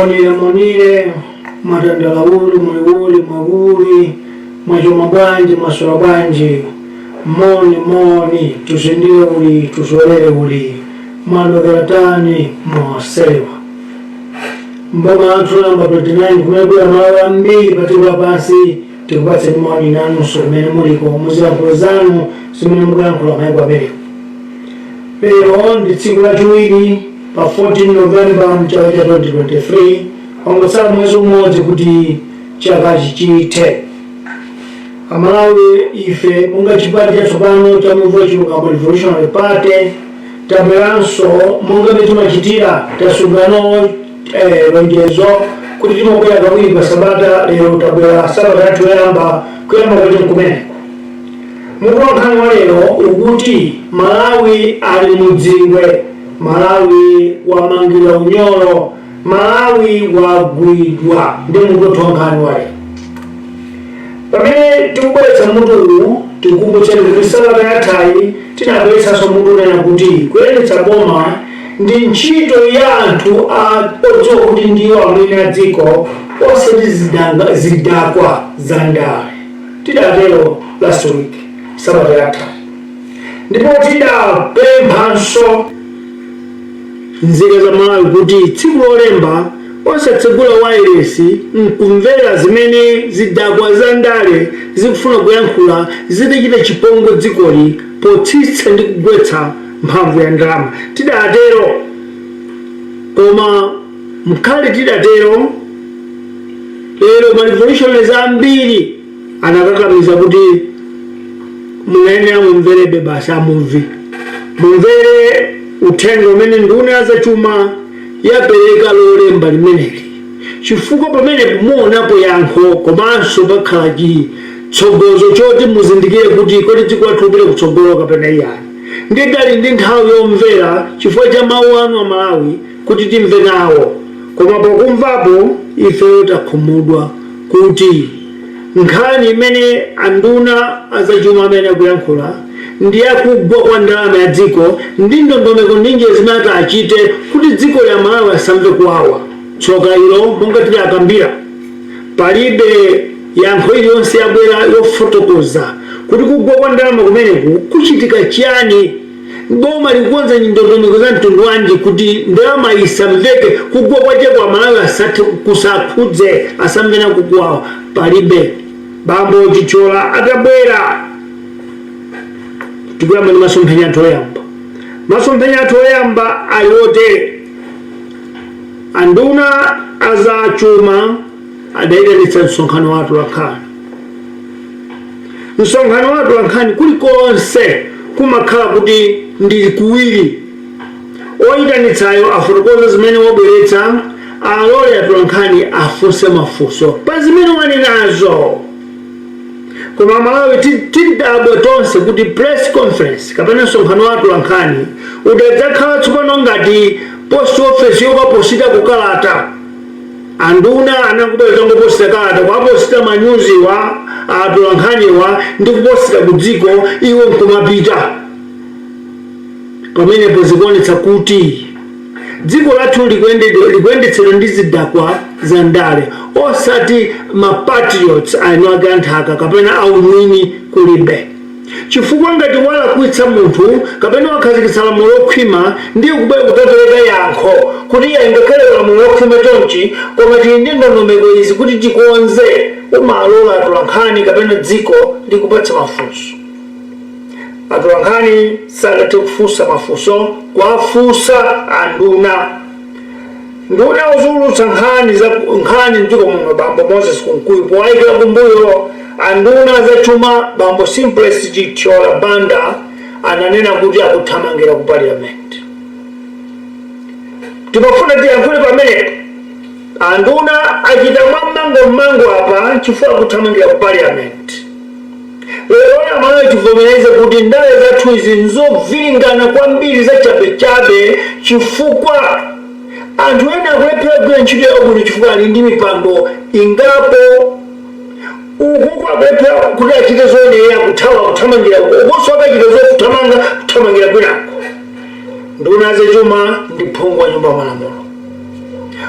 Monire matandalauli mwuli mwachoma bwanji maswera bwanji moni tusindire uli tusolere uli malokeratani mosewa mboma anthu namba 29 kumegula malawi ambiri patikula pansi tikupatse moni nanunso kumene muliko muzilankhulo zanu zimene mukulankhula mayiko apereko. Lero ndi tsiku lachiwiri pa 14 November mchaka cha 2023 pangotsala mwezi umodzi kuti chakachi chithe. Amalawi ife monga chipani chatsopano cha Muvi Wachilungamo Revolutionary Party tabweranso monga timachitira tasungano lonjezo kuti timabwera kawiri pa sabata. Lero tabwera sabata yathu yoyamba kuyamba kuti kumene mukulankhani wa lero ukuti Malawi ali mudzingwe, Malawi wamangidwa unyolo, Malawi wagwidwa ndi mukulankhani wa lero. Pamene tikubweretsa mutu uwu tikukumbutseni kuti sabata yathayi tinabweretsanso mutu unena kuti kuyendetsa boma ndi ntchito ya anthu odziwa kuti ndiwo amene a dziko osati zidakwa za ndale. Tidatero last week sabata yathayi, ndipo tidapemphanso nzika za Malawi kuti tsiku lolemba osatsegula wailesi nkumvera zimene zidakwa za ndale zikufuna kuyankhula zitichita chipongwe dzikoli potsitsa ndi kugwetsa mphamvu ya ndalama. Tidatero koma mkhale tidatero lero ma revolutionaries ambiri anakakamiza kuti munayenera mumverebe basa mumvere uthenga umene nduna ya zachuma yapereka lolemba limeneli, chifukwa pamene muonapo yankho komanso pakhala chitsogozo choti muzindikire kuti kodi dziko lathu lipite kutsogolo kapena iyani. Ndidali ndi nthawi yomvera chifukwa cha mawu anu a Malawi kuti timve nawo, koma pokumvapo ife takhumudwa kuti nkhani imene anduna azachuma amene akuyankhula ndi yakugwa kwa ndalama ya dziko ndi ndondomeko ndinji zimene achite kuti dziko la Malawi asamve kuwawa. Tsoka ilo monga tidakambira palibe yankho iliyonse yabwera yofotokoza kuti kugwa kwa ndalama kumeneku kuchitika chiyani. Boma likukonza ndondomeko za mtundu wanji kuti ndalama isamveke, kugwa kwache kwa Malawi kusakhudze asamvena kukuwawa. Palibe. Bambo Chichola atabwera tikuyamba ndi masomphenya athu oyamba. Masomphenya athu oyamba ayote anduna azachuma adayitanitsa msonkhano wathu wankhani. Msonkhano wathu wankhani kulikonse kumakhala kuti ndi kuwiri, oyitanitsayo afotokoza zimene wabweretsa, alole athu wankhani afunse mafunso pa zimene wanenazo. Koma Malawi tidabwa tonse kuti press conference kapena msonkhano wathu wankhani udadzakhala tsopano ngati post office yokaposita kukalata. Anduna anakubwera ngoposita kalata kwaposita manyuziwa athu wankhaniwa ndi kuposita kudziko iwo nkumapita. Pamenepo zikuonetsa kuti dziko lathu likuyendetsedwa ndi zidakwa za ndale osati mapatriots ake anthaka kapena aumwini kulibe. Chifukwa ngati walakwitsa munthu kapena wakhazikitsa lamulo lokhwima ndiye kubwera kukapereka yankho kuti ngakhale lamulo lokhwima chonchi koma tili ndi ndondomeko izi kuti tikonze, umalola atolankhani kapena dziko likupatsa mafunso. Atolankhani sangathe kufunsa mafunso kwafunsa anduna. Nduna uzulutsa nkhani mdziko muno bambo Moses Kunkuyu powayikira kumbuyo anduna zachuma bambo Simplest Chichola Banda ananena kuti akuthamangira ku parliament. Timafuna tiyankhule pamenepo anduna achita mmango apa chifukwa akuthamangira ku parliament. Lero Malawi tivomereze kuti ndale zathu izi nzoviringana kwambiri za chabechabe chifukwa anthu ena akulephera kugwira ntchito yawo kuti chifukwa ali ndi mipando ingapo. Uku akulephera kuti achite zoyenera kuthamangira ukonso akachita kuthamangira kwinako. Nduna zachuma ndi phungu wa nyumba malamulo.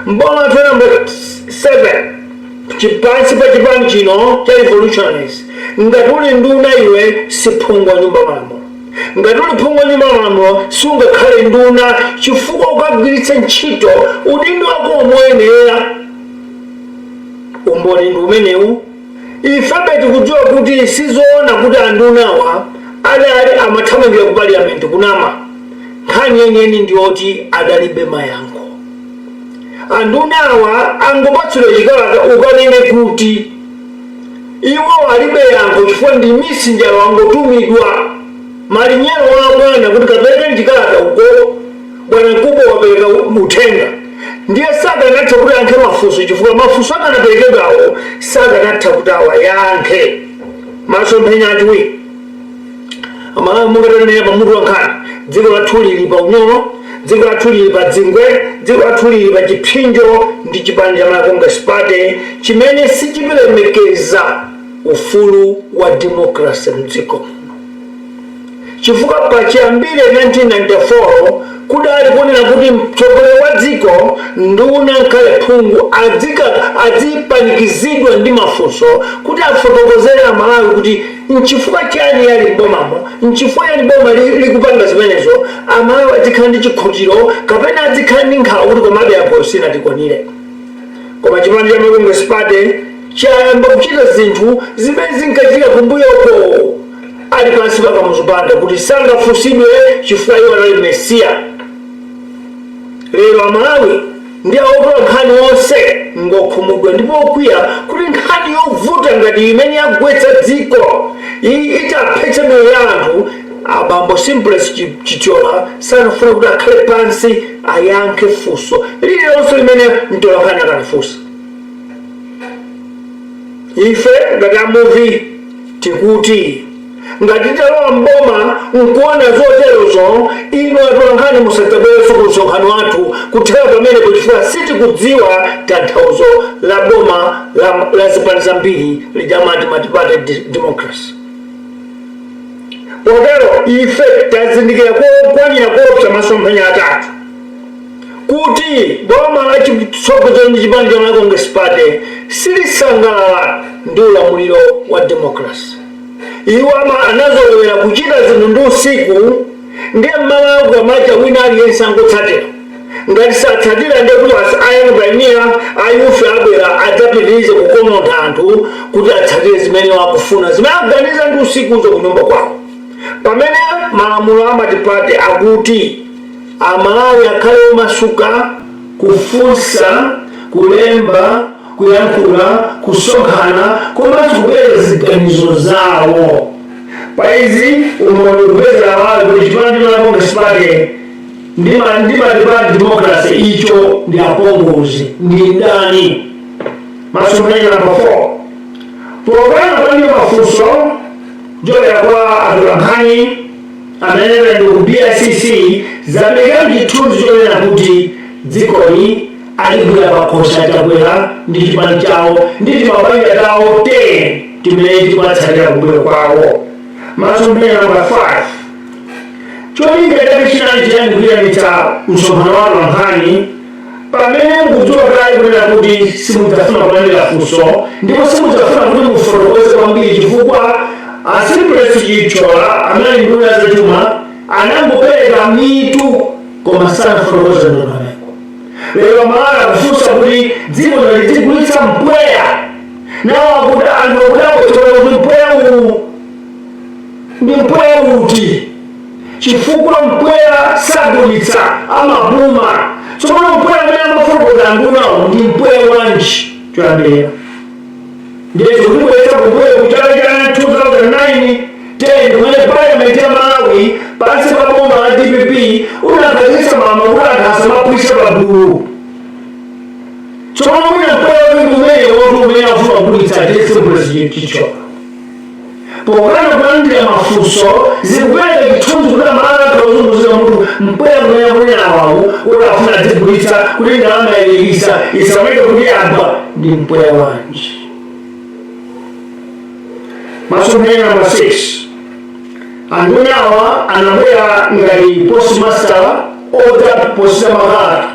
mboma number 7 chipansi pa chipani chino cha revolutionaries ngati uli nduna iwe siphungwa nyumba malamulo ngati uli phungwa nyumba malamulo sungakhale nduna chifukwa ukagwiritsa ntchito udindo wako omweyenera umboni ndi umenewu. Ifebe tikudziwa kuti sizoona kuti andunawa adali amathamangira ku parliament kunama nkhani yeniyeni ndiyoti adalibe mayankho. Andunawa angopatsidwa chikalata ukanene kuti iwo alibe yankho chifukwa ndi misinjalo wangotumidwa malinyero wa bwana kuti kapereke chikalata uko bwana mkubwa wapereka uthenga ndiye sakanatha kuti ankhe mafunso chifukwa mafunso akanaperekedwawo sakanatha kuti awayankhe. Masomphenya achiwiri amalawi mungatanenera pamutu wankhani dziko lathu lili pa unyolo, dziko lathu lili pa dzingwe, dziko lathu lili pa chiphinjo ndi chipani cha Malawi Congress Party chimene sichilemekeza ufulu wa democracy mdziko. Chifukwa pachiyambire 1994 kudali kuonera kuti mtsogoleri wa dziko nduna nkhale phungu adzipanikizidwa ndi mafunso kuti afotokozere Amalawi kuti nchifukwa chani yali mbomamo, nchifukwa yali boma likupanga zimenezo, Amalawi adzikhala ndi chikhutiro kapena adzikhala ndi nkhawa kuti komabe apo sinatikwanire. Koma chipani cha Malawi Congress Party chayamba kuchita zinthu zimene zinkachitika kumbuyoko ali pansi pa kamuzubanda kuti sangafunsidwe chifukwa iwo anali mesiya. Lero Amalawi ndi awotola nkhani onse ngokhumudwa ndipo okwiya kuti nkhani yovuta ngati imene yagwetsa dziko itaphetsa miyoyo ya anthu abambo Simplex Chichola sanafuna kuti akhale pansi ayankhe funso lililonse limene mtolankhani akalifunsa. Ife ngati amuvi tikuti ngati talowa mboma nkuona zoterozo ino atolankhani musadzabwerenso ku msonkhano wathu kuthera pamenepo chifukwa sitikudziwa tanthauzo la boma la zipani zambiri lijamati multi-party democracy. Potero ife tazindikira kwanira kuopsa masomphenya atatu kuti boma la chitsogolo ndi chipani cha Malawi Congress Party silisangalala ndi ulamuliro wa democracy. Iwo anazolowera kuchita zinthu ndi usiku ndiye mmamawa kwamacha wina aliyense angotsatira. Ngati satsatira ndiye kuti ayang'anira ayufe abwera adzapitirize kukomontha anthu kuti atsatire zimene wakufuna zimene akuganiza ndi usikuzo kunyumba kwawo. Pamene malamulo amatipati akuti Amalawi akhale omasuka kufunsa, kulemba, kuyankhula, kusonkhana komanso kubweza ziganizo zawo. Paizi umboni kupeza Amalawi kuti chipani cha Malawi Congress Party ndi multi-party democracy icho ndi apongozi ndi ndani. Masomphenya namba 4 pokwana kwaniyo mafunso jolera kwa atolankhani amenera ndi ku BICC zabereka chithunzi chonena kuti dzikoli aligwira pakhosi atabwera ndi chipani chawo ndi timabanja tawo 10 timene tikuwatsatira kumbuyo kwawo. Masomphenya namba 5 cholinga chake chinali chiyani kuyitanitsa msonkhano wa atolankhani pamene mukudziwa kale kunena kuti simudzafuna kulandira funso ndipo simudzafuna kuti mufotokoze kwambiri chifukwa Simplex Chichola amene nduna zachuma anangopereka mitu koma sanafotokoze ndondomeko. Lero Amalawi akufunsa kuti dziko ligulitsa mpweya nawo kuti anthu akudakutola kuti mpweya uwu ndi mpweya uti chifukwa mpweya sagulitsa amapuma. Tsopano mpweya amene amafotokoza andunawo ndi mpweya wanji choyambirira. Ndiye tikubweza kumbuyo kuchaka cha 2009 kumene parliament ya Malawi pansi pa boma la DPP unakhazikitsa malamulo kuti anthu asamapwisa pagulu. Tsopano mwina mpweya umene wotu umene afuna kugulitsa Simplex Chichola. Pokana kulandira mafunso zikupereka chithunzi kuti Amalawi akazunguzira munthu mpweya umene akunena awawu kuti afuna adzigulitsa kuti ndalama yayikisa isamweke kuti agwa ndi mpweya wanji. Masomphenya namba 6 andunawa anabwera ngati postmaster oda posita makalata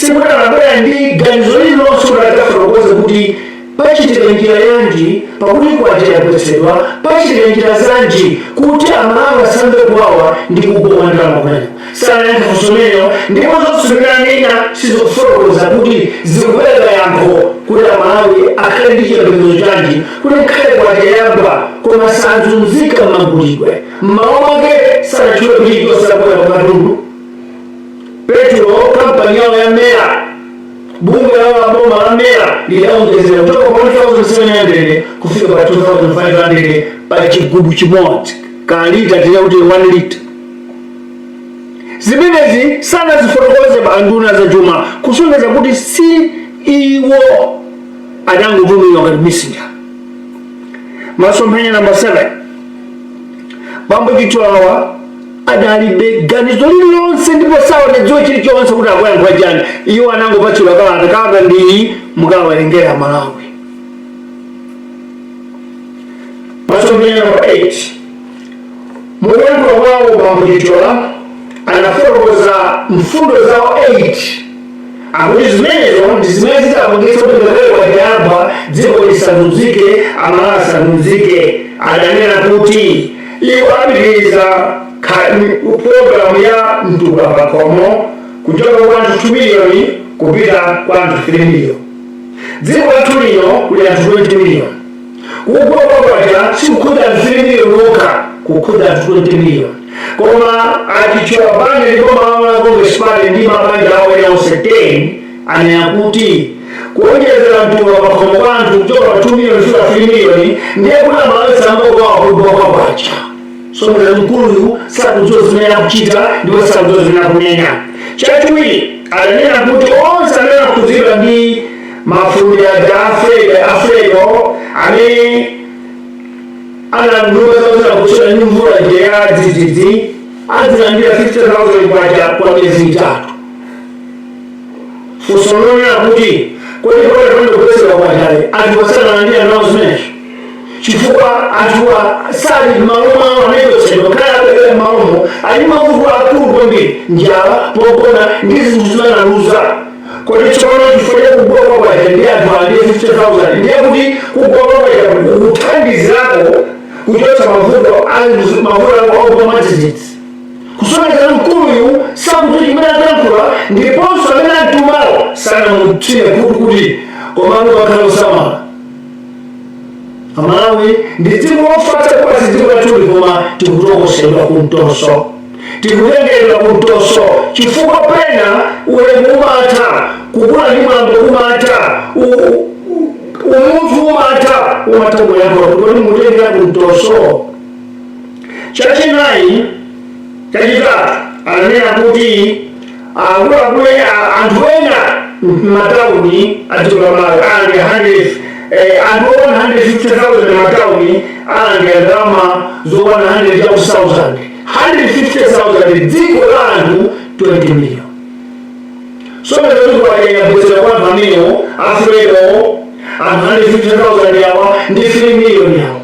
simutanabwera ndi ganizo lililonse latafotokoza kuti pachitika njira yanji pakuti kwatera kuyesedwa, pachitika njira zanji kuti amalawi asambe kuwawa ndi kugoma ndalama kumeneko. Sanayankha funsoneyo, ndipo zotsumikana ina sizofotokoza kuti zikupereka yankho kuti amalawi akhale ndi chiyembekezo chanji kuti nkhale kwateyamba koma sanzunzika m'magulidwe. Mmawa mwake sanachule kuti chonse akwera pakatundu. Petro kampani yawo ya Mera, bunge lao la boma la Mera liliongezeka kutoka kwa 1,700 kufika kwa 2,500 pa chigubu chimodzi ka lita tena kuti 1 lita. Zimenezi sana zifotokoze pa nduna za chuma kusonyeza kuti si iwo adangotumiwa ngati messenger. Masomphenya namba 7, Bambo Chitwawa adalibe ganizo lililonse ndipo saonedziwe chilichonse kuti akuyankhula chani. Iwo anangopatsidwa kalata ndi mukawerengera Malawi. Masomphenya namba 8, mukuyankhula kwawo Bambo Chitwawa anafotokoza mfundo zawo 8 akuti zimenezo ndi zimene zitapangitsa kuti ngakhale kwateyamba dziko lisanzunzike, amalawi asanzunzike. Adanena kuti iwo apitiriza programu ya mtukula pakomo kuchoka kwa anthu 2 miliyoni kupita kwa anthu 3 miliyoni. Dziko lathu lino kuli anthu 20 miliyoni. Kugwa kwakwata sikukhuza anthu 3 miliyoni okha, kukhuza anthu 20 miliyoni. Koma atichwa bane ndipo mawana Congress Party ndi mabanja awo ena onse 10 anena kuti kuonjezera mtukula pakomo kwa anthu kuchoka kwa 2 miliyoni kufika 3 miliyoni ndiye kuti amalawi samba kugwa kwacha. Somera mkulu sakudziwa zimene akuchita ndipo sakudziwa zimene akunena. Chachiwiri adanena kuti onse amene akhudzidwa ndi mafunde a Afrego amene ananduza kuchita ndi mvula ya dzidzidzi azilandira 50,000 kwacha kwa miezi 3. Funso lonena kuti kodi pale kuyesedwa kwachale atiwasalandira nawo zimenezo chifukwa anthuwa sali malomo anayotsedwa kaya apeleka malomo ali mavuto akulu kwambiri, njala, pokona ndi zinthu zimanaluza. Kodi tsopano chifukwa cha kugwa kwacha ndi anthu aliye 50,000 ndiye kuti kugwa kwacha kuthandizirako kuchotsa mavuto ako pamadzidzidzi. Kusonyeza mkuluyu sakuti chimene akuyankhula ndiponso amene antumawo sanamutsire kuti komano wakhala usamala. Amalawi ndi dziko lofatsa kwasi dziko lathu koma tikutokosedwa kumtoso, tikutengeredwa kumtoso chifukwa pena ulemu umatha, kukula ndi mwambo umatha, umunthu umatha kuyankhula kuti mutengera kumtoso. Chachinayi chachitatu ananena kuti akuluakulu anthu ena m'matawuni adziko la Malawi ali anthu 150,000 m'matawuni ali ndalama zokwana 100,000. 150,000 dziko la anthu 20 miliyoni. Somera kuti kwayabwezera kwa anthu amenewo Afrego anthu 150,000 yawa ndi 3 miliyoni yawo.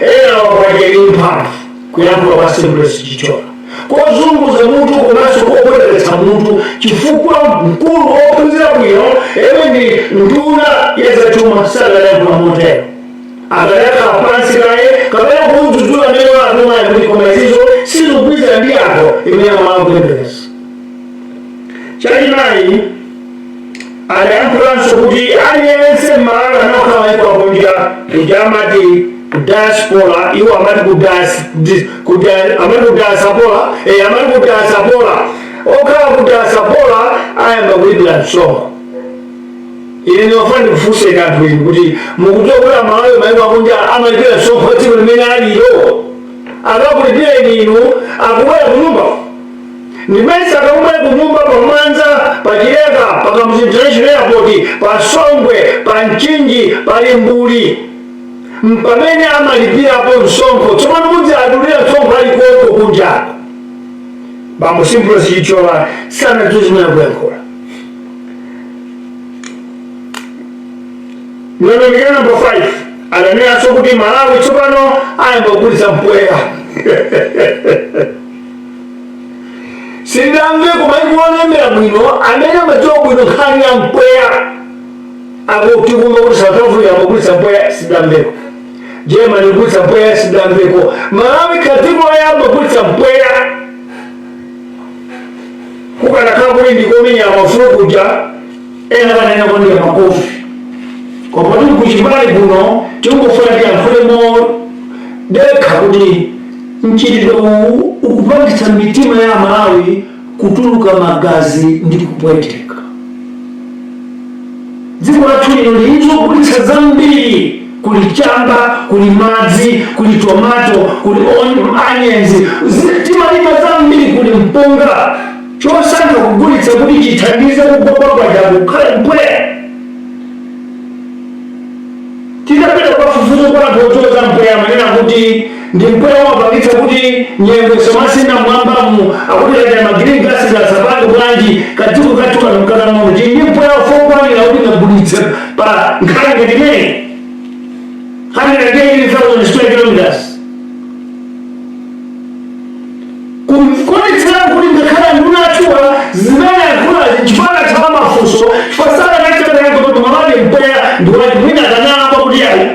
Ena wakwatira mphamvu kuyankhula kwa Simplest Chichola kozunguza munthu komanso kokweteretsa munthu chifukwa mkulu wophunzira bwino ene ndi nduna yazachuma sadayankhula motero. Akayakhala pansi kaye kapena kumudzudzula amene atumaye kuti koma izizo sizikugwirizana ndi yako imene amalawi kulembereza. Chachinayi adayankhulanso kuti aliyense m'Malawi anakhala mayiko akunja kuja amati diaspora, iwo amati kudiaspora okhala kudiaspora ayamba kulipira msonkho. Ine ndinofuna ndikufunseni anthu inu kuti mukudziwa kuti Malawi mayiko akunja amalipira msonkho dziko limene alilo, akakulipireni inu akubwera kunyumba ndimesa akamubwera kunyumba pa Mwanza, pa Chileka, pa Kamuzu International Airport, pa Songwe, pa Mchinji, pa Limbuli mpamene amalipirapo msonkho. Tsopano kuti adulira msonkho alikoko kunja. Bambo Simplest Chichola sanadziwe zimene akuyankhula. Ndondomeko namba 5 adanenanso kuti Malawi tsopano ayamba kugulitsa mpweya. Sindamve kumaikuonemera bwino amene amadziwa bwino nkhani ya mpweya akutikuma kuti South Africa amagulitsa mpweya sindamveko, Germany igulitsa mpweya sindamveko, Malawi katiko amagulitsa mpweya kukanakhala kuti ndikomenya amafulo kuja ena kanena kwandi ya makofi kwa tuli kuchibali kuno tikufuna tiyankhulemo dekha kuti mchitidwe ukupangitsa mitima ya Malawi kutuluka magazi ndi kupweteka. Dziko lathu lino lilizo kulitsa zambiri, kuli chamba, kuli madzi, kuli tomato, kuli onions, timalima zambiri, kuli mpunga, chosankha kugulitsa kuti chithandize kugwa kwa jabu kale mpweya. Tidapita kwa fufuzo kwa kutoza mpweya manena kuti ndi mpweya wapangitsa kuti nyengo somasina mwambamu akuti ya green gases za sababu bwanji katiko katuka mkana mmoja ndi mpweya fokwa ni laudi ngabulitsa pa nkhala ngedimene 180,000 square kilometers kumkonitsa kuti ngakhala ndunachua zimene akula chipala cha mafuso pasala nachataka kuti Malawi mpweya ndi wati mwina kanama kuti yayi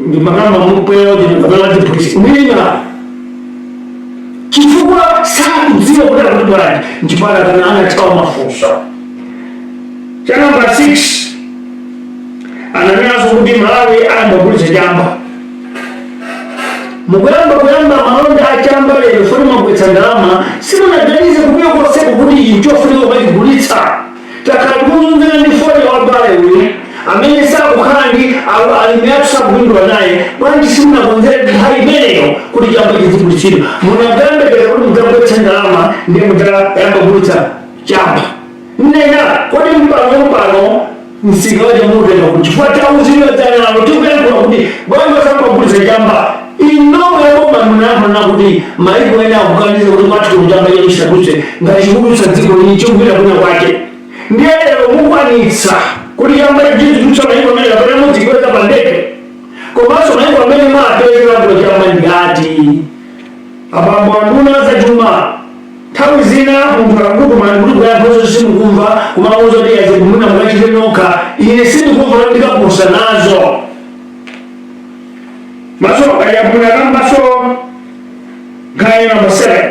ndi magamba mpweya ndi ngabala ndi polisi mwina chifukwa sakudziwa kuti akuti bwanji chipala kanana cha mafuso. Cha number 6 ananyazo kuti Malawi amagulitsa chamba. Mukuyamba malonda achamba lero funa magwetsa ndalama simunaganize kubuya koseko kuti ichofunika ukachigulitsa. Takalumuzunzira ndi foni wabale uyu amene sakukhala ndi alimi athu sakugwindwa naye bwanji simunakonzera nthawi imeneyo kuti chamba chizigulitsidwa. Munagambekeza kuti mudzagwetsa ndalama ndi mudzayamba kugulitsa chamba. Nena kodi mpano msika waja mutenda kuti chifukwa tauzidwa dzanalo tikuyankhula kuti bwanji wasambagulitsa chamba. Inowe yaboma munafuna kuti maiko ena akukaniza kuti kwati kujamba yetu chitakuse ngachikulusa dziko lichungwira kuna kwake. Ndiye lero mukwanitsa kuti yamba yetu kutsona maiko amene kapena mudzikweza pandeke. Komanso maiko amene mapezera kuti chamba ngati abambo anduna za chuma. Nthawi zina munthu akakutuma kuti kuyapozo simukumva kumauza kuti yazigumuna mukachite nokha ine sindikumva ndikaposa nazo. Maso ayabuna maso gaya number 7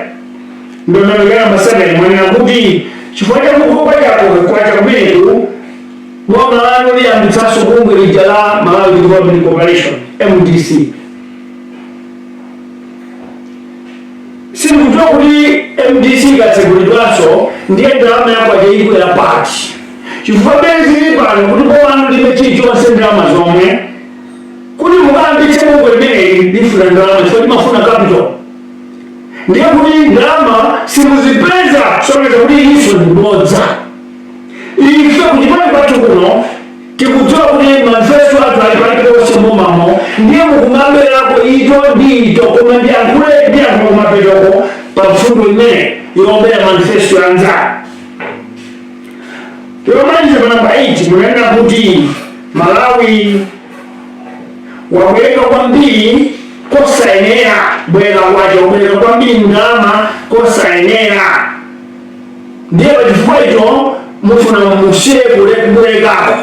ndo number 7 mwana kuti chifukwa kukopa chako kwa chakumetu boma lano liyambitsaso bungwe lijala Malawi Development Corporation MDC. Sikujua kuti MDC katsegulidwaso ndiye ndalama yako ajayikwera pati chifukwa benzili pano kuti boma limechi chonse ndalama zomwe kuti mukambitse bungwe limeneli lifuna ndalama chifukwa limafuna capital. Ndiye kuti ndalama simuzipeza soneza kuti iso ndibodza. Ife kuchipana kwathu kuno tikudziwa kuti manifesto athu alipaliponse momamo ndiye mukumamberako ito ndito koma ndiyankhule ndiyankhulo kumapetoko pa mfundo imene yombera manifesto yanzake. Yomaliza pa namba 8 munanena kuti Malawi wabweka kwambiri kosayenera bwera kwacho wabweka kwambiri ndalama kosayenera. Ndiye pachifukwa icho mufuna musiye kubwerekako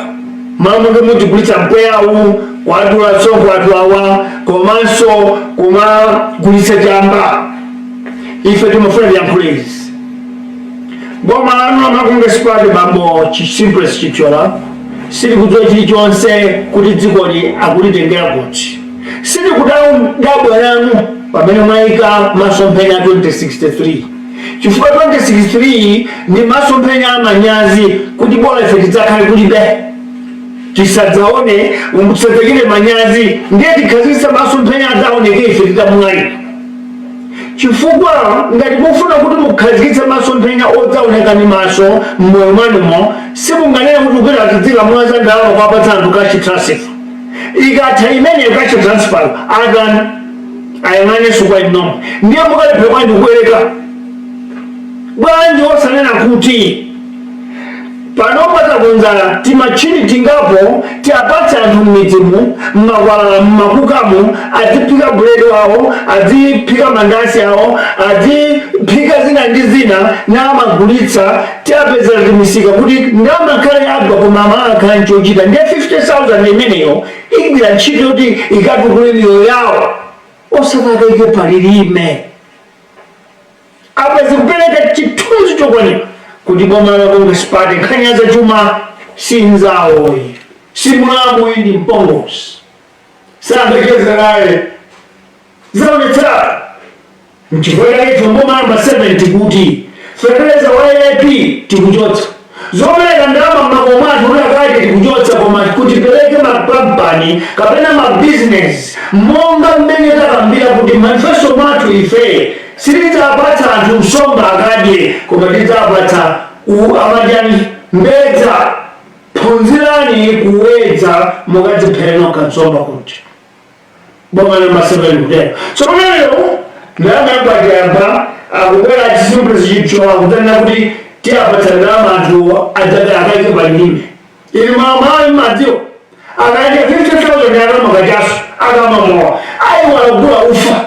mamuke mutigulitsa mpweyawu kwadula so kwadulawa komanso kumagulitsa chamba. Ife timafuna byankhulezi boma lanu amakungesipati bambo Simpress Chichola sili kudziwa chilichonse kuti dzikoli akulitengera kuti sili kudabwa lanu pamene mwayika masomphenya 2063 chifukwa 2063 ndi masomphenya amanyazi kuti bola ife tidzakhale kulibe tisadzaone tisadzakhale manyazi ndiye tikhazikitsa masomphenya adzaoneke ife titamwalira. Chifukwa ngati mufuna kuti mukhazikitse masomphenya odzaoneka ndi maso mmoyo mwanumo simunganene kuti kupita tidzika mwaza ndalama kwapatsa anthu kachitransfer ikatha imeneyo kachitransfer adani ayang'anenso kwa inomo ndiye mukalephera kwandi kubwereka bwanji osanena kuti panopata kunzala timachini tingapo tiapatsa anthu m'midzimu m'makwalala m'makukamu adzipika buledi wawo adzipika mandasi awo adzipika zina ndi zina namagulitsa tiapezera timisika kuti ndamakhale agwa koma amakhala nchochita ndiye 50,000 imeneyo igwira ntchito kuti ikatukule miyoyo yawo osakakaike palilime apeza kupereka chithunzi chokwanira kuti boma la sipate nkhanyaza chuma sinzawoyi simulamuyi ndi mpongozi sambekeza naye zaonetsera mchifukwa chake boma namba 70 kuti fertilizer wa AIP tikuchotsa zopereka ndalama m'makomatu kuti akaite tikuchotsa koma kuti pereke makampani kapena mabizinesi monga mmene takambira kuti manifesto mwathu ife sitidzapatsa anthu nsomba akadye koma tidzapatsa amadani mbedza phunzirani kuwedza mukadziphere nokha nsomba kuti boma namba 7 kutero so lero ndamangwajamba akubwera chisimplizi chichowa kutanena kuti tiapatsa ndalama anthu akaike palilime ili mamayi madziwo akaike 50,000 akamakachaso akamamowa ayiwala kugula ufa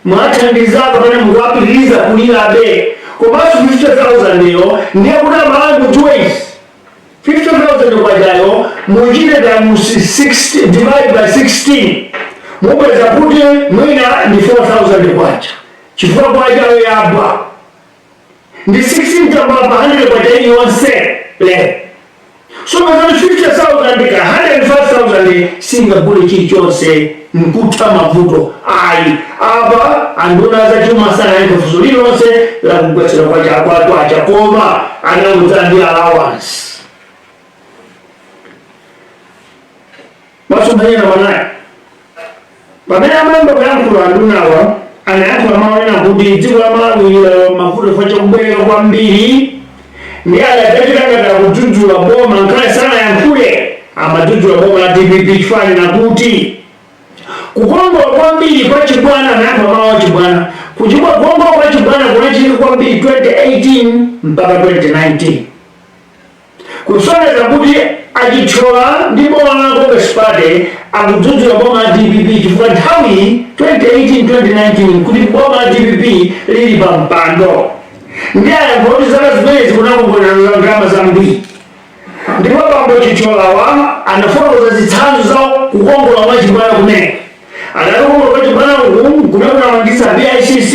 mwathandiza kapena mukuapitiriza kulirabe komanso 50,000 yo ndiye kuti amalangu 2 ways 50,000 kwachayo muchiteta mu 60 divide by 16 mupeza kuti mwina ndi 4,000 kwacha chifukwa kwachayo yabwa ndi 16 tambapa 100 kwacha yonse le so mazani 50,000 ka 105,000 singagule chilichonse nkutha mavuto ayi apa anduna za chuma sana yake fuso lilonse la kugwetsera kwacha koma anamuzandi allowance masumanyena manayi pamene amamba kuyankhula andunawa anayankhula maonena kuti dziko la Malawi mavuto facha kubwereka kwambiri ndi adachitangata kudzudzula boma nkhale sana yankhule amadzudzula boma la DPP chifani nakuti kukongola kwambiri kwa chibwana nayankhula mawu a chibwana kuchibwa kukongola kwa chibwana kunachitika kwambiri 2018 mpaka 2019 kusoneza kuti achitchola ndi boma la Congress Party akudzudzula boma la DPP chifukwa nthawi 2018-2019 kuti boma la DPP lili pa mpando ndi ayankho kuti zaka zimenezi kunakongolela ndalama zambiri ndipo bambo chicholawa anafotokoza zitsanzo za kukongola kwa chibwana kumene anakongola kwa chibwana kumene kunamangisa BICC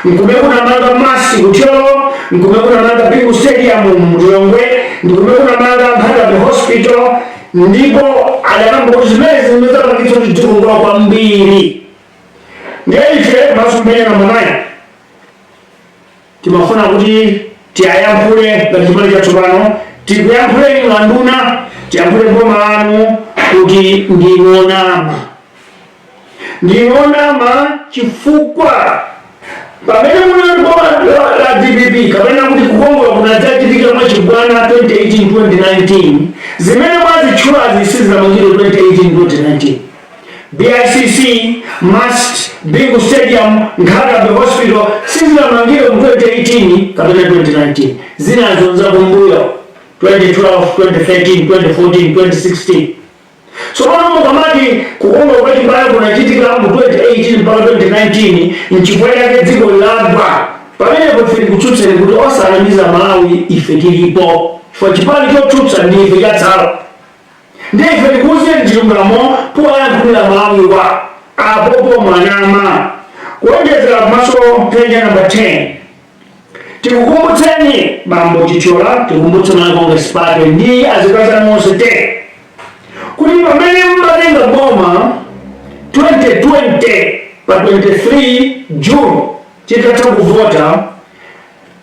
kumene kunamanga masi kucholo kumene kunamanga Bingu Stadium mutulongwe kumene kunamanga Mpanda Hospital ndipo adakamba kuti zimenezi zimezapangitsa kuti tikongola kwambiri ndiye ife masumenya namba 9 timafuna kuti tiyayankhule ngati chipale chatsopano tikuyankhuleni landuna tiyankhule boma lanu kuti ndinonama chifukwa pamene muna boma la DPP kapena kuti kukongola kunadzachitika mwa chibwana 2018-2019 zimene mwazitchulazi sizinamangidwe 2018-2019 BICC, MAST, Bingu Stadium, Mpanda Hospital sizinamangidwe mu 2018 kapena 2019 zinazonza kumbuyo 2012, 2013, 2014, 2016 so pano mukamati kukongola kwa chibwana kunachitika mu 2018 mpaka 2019 nchifukwa chake dziko lagwa pamenepo ife tikutsutseni kuti osanamiza Malawi ife tilipo chifukwa chipani chotsutsa ndi ife chatsala ndiye ife tikuwuzeni chilungamo poyankhulira Malawi wa apopo mwanama kuonjezera kumaso page namba 10 tikukumbutseni bambo chichola tikukumbutsa na Congress Party ndi azikazana onse te kuti pamene mmatenga boma 2020 pa 23 June chitatha kuvota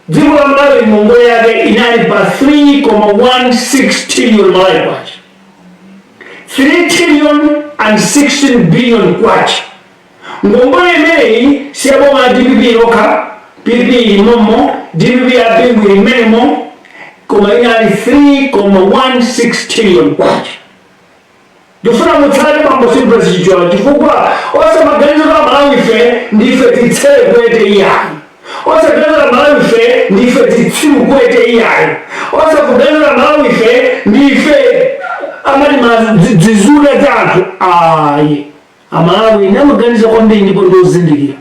dziko la Malawi ngongole yake inali pa 3.16 trillion Malawi kwacha 3 trillion and 16 billion kwacha ngongole imeneyi siyaboma la DPP lokha PPP ilimomo DPP ya Bingu ilimemo koma inali 3.16 trillion kwacha ndifuna mutsale bambo simplesi chichola chifukwa osamaganizo ka Malawi ife ndife titsele kwete iyayi osakugenzera Malawi fe ndife titsimu kwete iyayo, osakugenzera Malawi fe ndife amati zizule zanthu ayi. Amalawi namuganiza kwambiri ndipo ndozindikira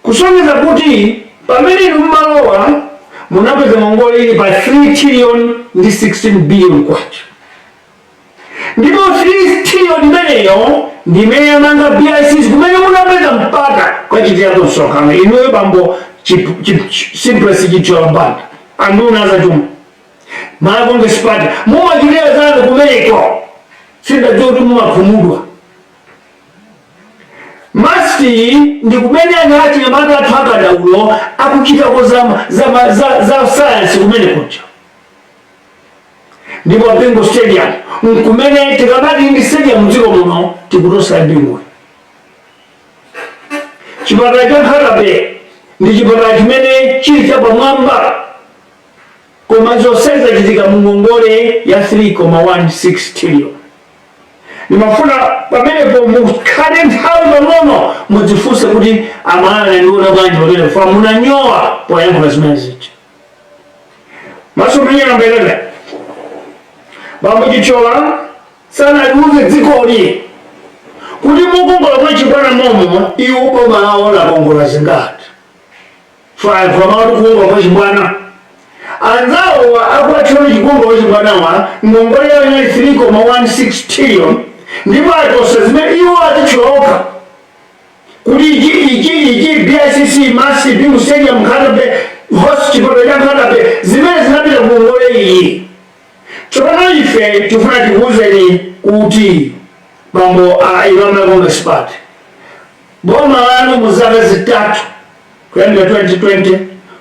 kusonyeza kuti pamene mumalowa munapeza ngongole ili pa 3 trillion ndi 16 billion kwacha, ndipo 3 trillion imeneyo ndimene yamanga BICs kumene munapeza mpaka kwachitirapo msonkhano inuyo bambo Simplesi Chichola Banda anduna za chuma Malawi Party mumachitira zanu kumeneko sindadziwa kuti mumakhumudwa. Masti ndi kumene anati amata athu akadaulo akuchitako za science kumene kucha, ndipo Bingu Stadium nkumene tikamati ndi stadium mdziko muno tikutosa Bingu. Chipatala cha Nkhalebe ndi chipatala chimene chili chapamwamba, koma zonsezi zachitika mu ngongole ya 3.16 trillion. Nimafuna pamenepo mukhale nthawi pang'ono mudzifunse kuti Amalawi ndiona bwanji pamene fa munanyowa poyankhula zimene zija. Masomphenya namba 11 bambo Chichola sanaliuze dzikoli kuti mukongola mwa chibwana momo iwo boma lawo lakongola zingati 5 pamati kukongola mwa chibwana anzawo akuatcholo chikongola mwa chibwanawa ngongole yawo inali 3.16 trillion, ndipo atosa zimene iwo atichoka kuti ichi BICC Masi Bingu Stadium Nkhalebe chipatala cha Nkhalebe zimene zinapita ku ngongole iyi. Tsopano ife tifuna tikuwuzeni kuti bambo Malawi Party boma lanu mu zaka zitatu kuyambira 2020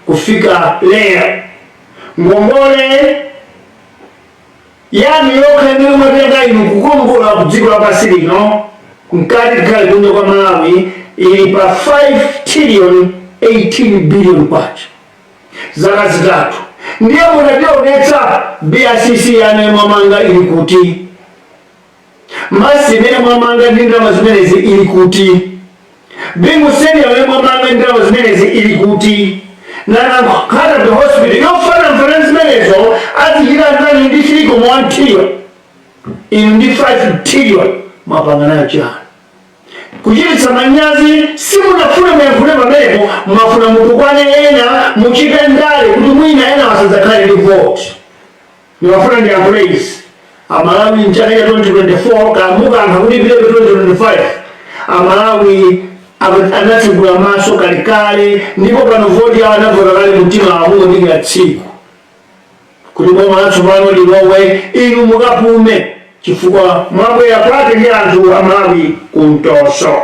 kufika lero ngongole yani yokha imene mumatenga inu kukongola ku dziko lapansi lino nkati tikhale kunja kwa Malawi ili pa 5 trillion 18 billion kwacha zaka zitatu. Ndiye munationetsa BICC yanu mwamanga ili kuti, Masi imene mwamanga ndi ndalama zimenezi ili kuti, Bingu Stadium mwamanga ndi ndalama zimenezi ili kuti, na Nkhalebe hospital yofana mfana zimenezo azichita ndani ndi 3.1 trillion inu ndi 5 trillion mwapanga nayo chani. Kuchititsa manyazi simunafuna muyankhule pamenepo, mwafuna mutukwane ena muchite ndale kuti mwina ena wasadzakhale ndi vote. Niwafuna ndiyankhule izi Amalawi mchaka cha 2024 kamukankha kuti pilepe 2025 Amalawi anatsegula maso kalikale, ndipo pano voti yawo anavota kale mtima wamuwo ndikira tsiku kuti boma latsopano lilowe inu mukapume chifukwa mwabwera kwake ndi anthu Amalawi kuntoso.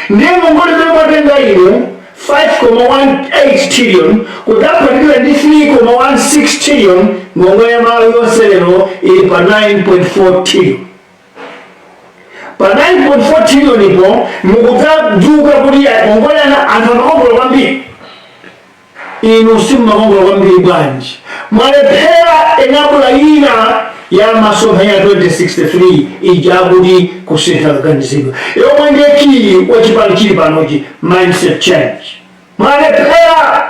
Ndiye ngongole zimene mwatenga inu 5.18 trillion kudzaphatikiza ndi 3.16 trillion, ngongole ya Malawi yonse lero ili pa 9.4 trillion. Pa 9.4 trillion ipo mukudzadzuka kuti ngongole anthu amakongola kwambiri, inu simumakongola kwambiri bwanji. Mwalephera enabula ina ya masomphenya ya 2063 ija kuti kusintha kaganizidwa yomwe ndiye key wa chipani chili panochi mindset change. Mwalephera.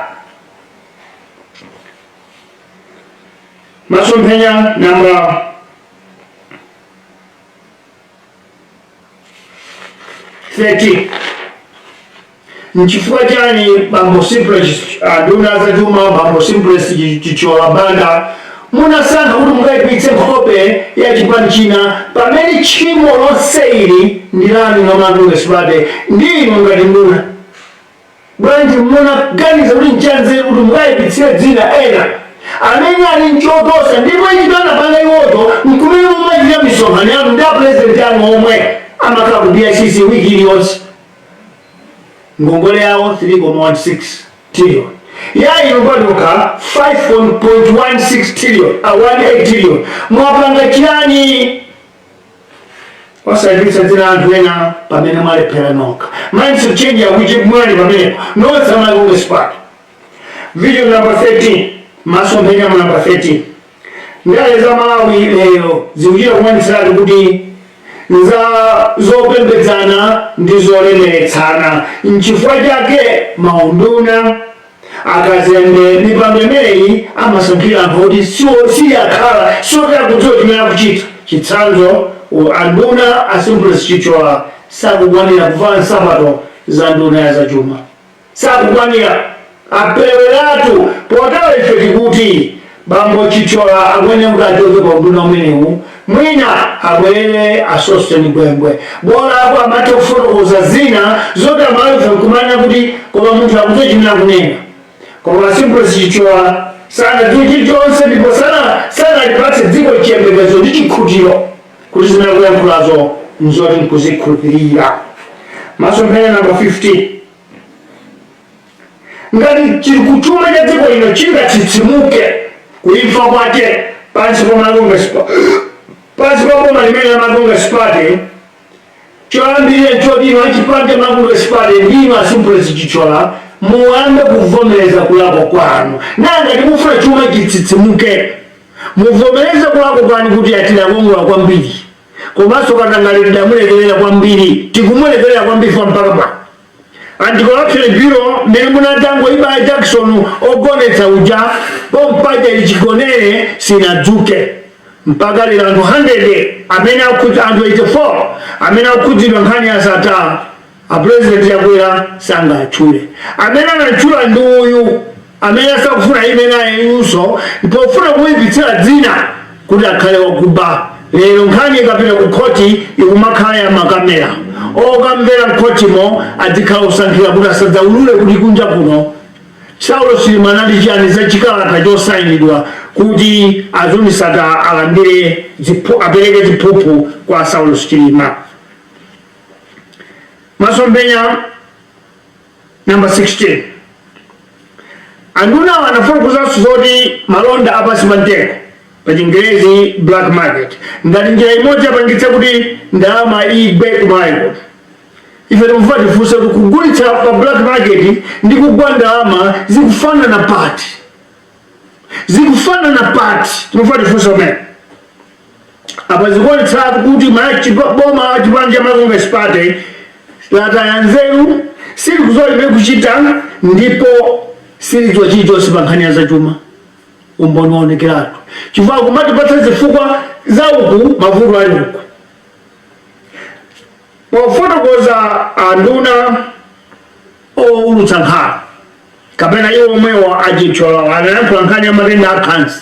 Masomphenya namba 13 nchifukwa chani bambo Simplesi nduna za chuma bambo Simplesi Chichola Banda munasankha kuti mukayipitse nkhope ya chipani china pamene tchimo lonse ili ndi lanu la Malawi Party ndinu ngati nduna? Bwanji munaganiza kuti nchanzeru kuti mukayipitsire dzina ena amene ali mchotosa, ndipo ichitana panga iwoto nkumene mumachita misonkhano yanu ndi apresident anu omwe amakhala ku BICC wiki iliyonse. Ngongole yawo 3.16 trillion ya inopadoka 5.16 trillion 18 trillion. Mwapanga chani wasayipitsa dzina anthu ena pamene mwalephera nokha. Mindset change ya which mwani pamene nonse Malawi Party. Video number 13 masomphenya number 13 ndale za Malawi lero zikuchita kumanitsiratu kuti za zopembedzana ndi zolemetsana. Nchifukwa chake maunduna akazembe mipando imeneyi amasankhira anthu kuti siyakhala sotera kudziwa chimene akuchita. Chitsanzo, anduna Assemblies Chichola sakukwanira kuvala nsapato za nduna ya zachuma, sakukwanira. Apeweratu potero ife tikuti bambo Chichola akwenye kuti achoke pa unduna umenewu, mwina abwere asosteni Gwengwe. Bora ako amati kufotokoza zina zote amalifa kumanya kuti koma munthu akudziwa chimene akunena. Koma Assemblies Chichola sana tuchi chonse ndipo sana alipatse dziko chiyembekezo ndi chikhutiro kuti zimene akuyankhulazo nzoti nkuzikhulupirira. Masomphenya namba 50. Ngati chili kuchuma cha dziko lino chingatsitsimuke kuimfa kwake pansi pa boma limene la Congress Party, choyambirira chodino achipande Congress Party ndino Assemblies Chichola muambe kuvomereza kulakwa kwanu. Nanga timufuna chuma chitsitsemuke, muvomereze kulakwa kwanu kuti atinakongola kwambiri. Komanso katangalira mulekelera kwambiri, tikumulekelera kwambiri mpaka pa Anti-Corruption Bureau mmene munatango iba Jackson ogonetsa uja pompaja lichigonere sinadzuke mpaka lero anthu 100 amene akuti anthu 84 amene akukhudzidwa nkhani ya sata a president yakwera sanga achule. Amene anachula ndi uyu amene asakufuna ime naye inso pofuna kuyipitsira dzina kuti akhale wakuba. Lero nkhani ikapita ku khoti ikumakhala ya makamera okamvera mkhotimo adzikhala kusankhira kuti asadzaulule kuti kunja kuno Saulo Silima ndi chani za chikalata chosayinidwa kuti azumisata alandire apereke ziphuphu kwa Saulo Silima. Masomphenya namba 16. Anduna wanafuna kuzasu zoti malonda apa simanteko pa Chingerezi black market ngati njira imodzi apangitsa kuti ndalama igwe kumayiko. Ife timufuna tifunse kuti kugulitsa pa black market ndi kugwa ndalama zikufanana pati, timufuna tifunse umene apa zikuonetsa kuti boma achipanja ma Congress Party lataya nzeru sili kuzola imene kuchita ndipo sili kuzola chilichonse pa nkhani ya zachuma. Umboni waonekeratu chifukwa kumatipatsa zifukwa za uku mavuto ali uku. Pofotokoza anduna oulutsa nkhani kapena iwo omwewa achichola anayankhula nkhani ya matenda a kansa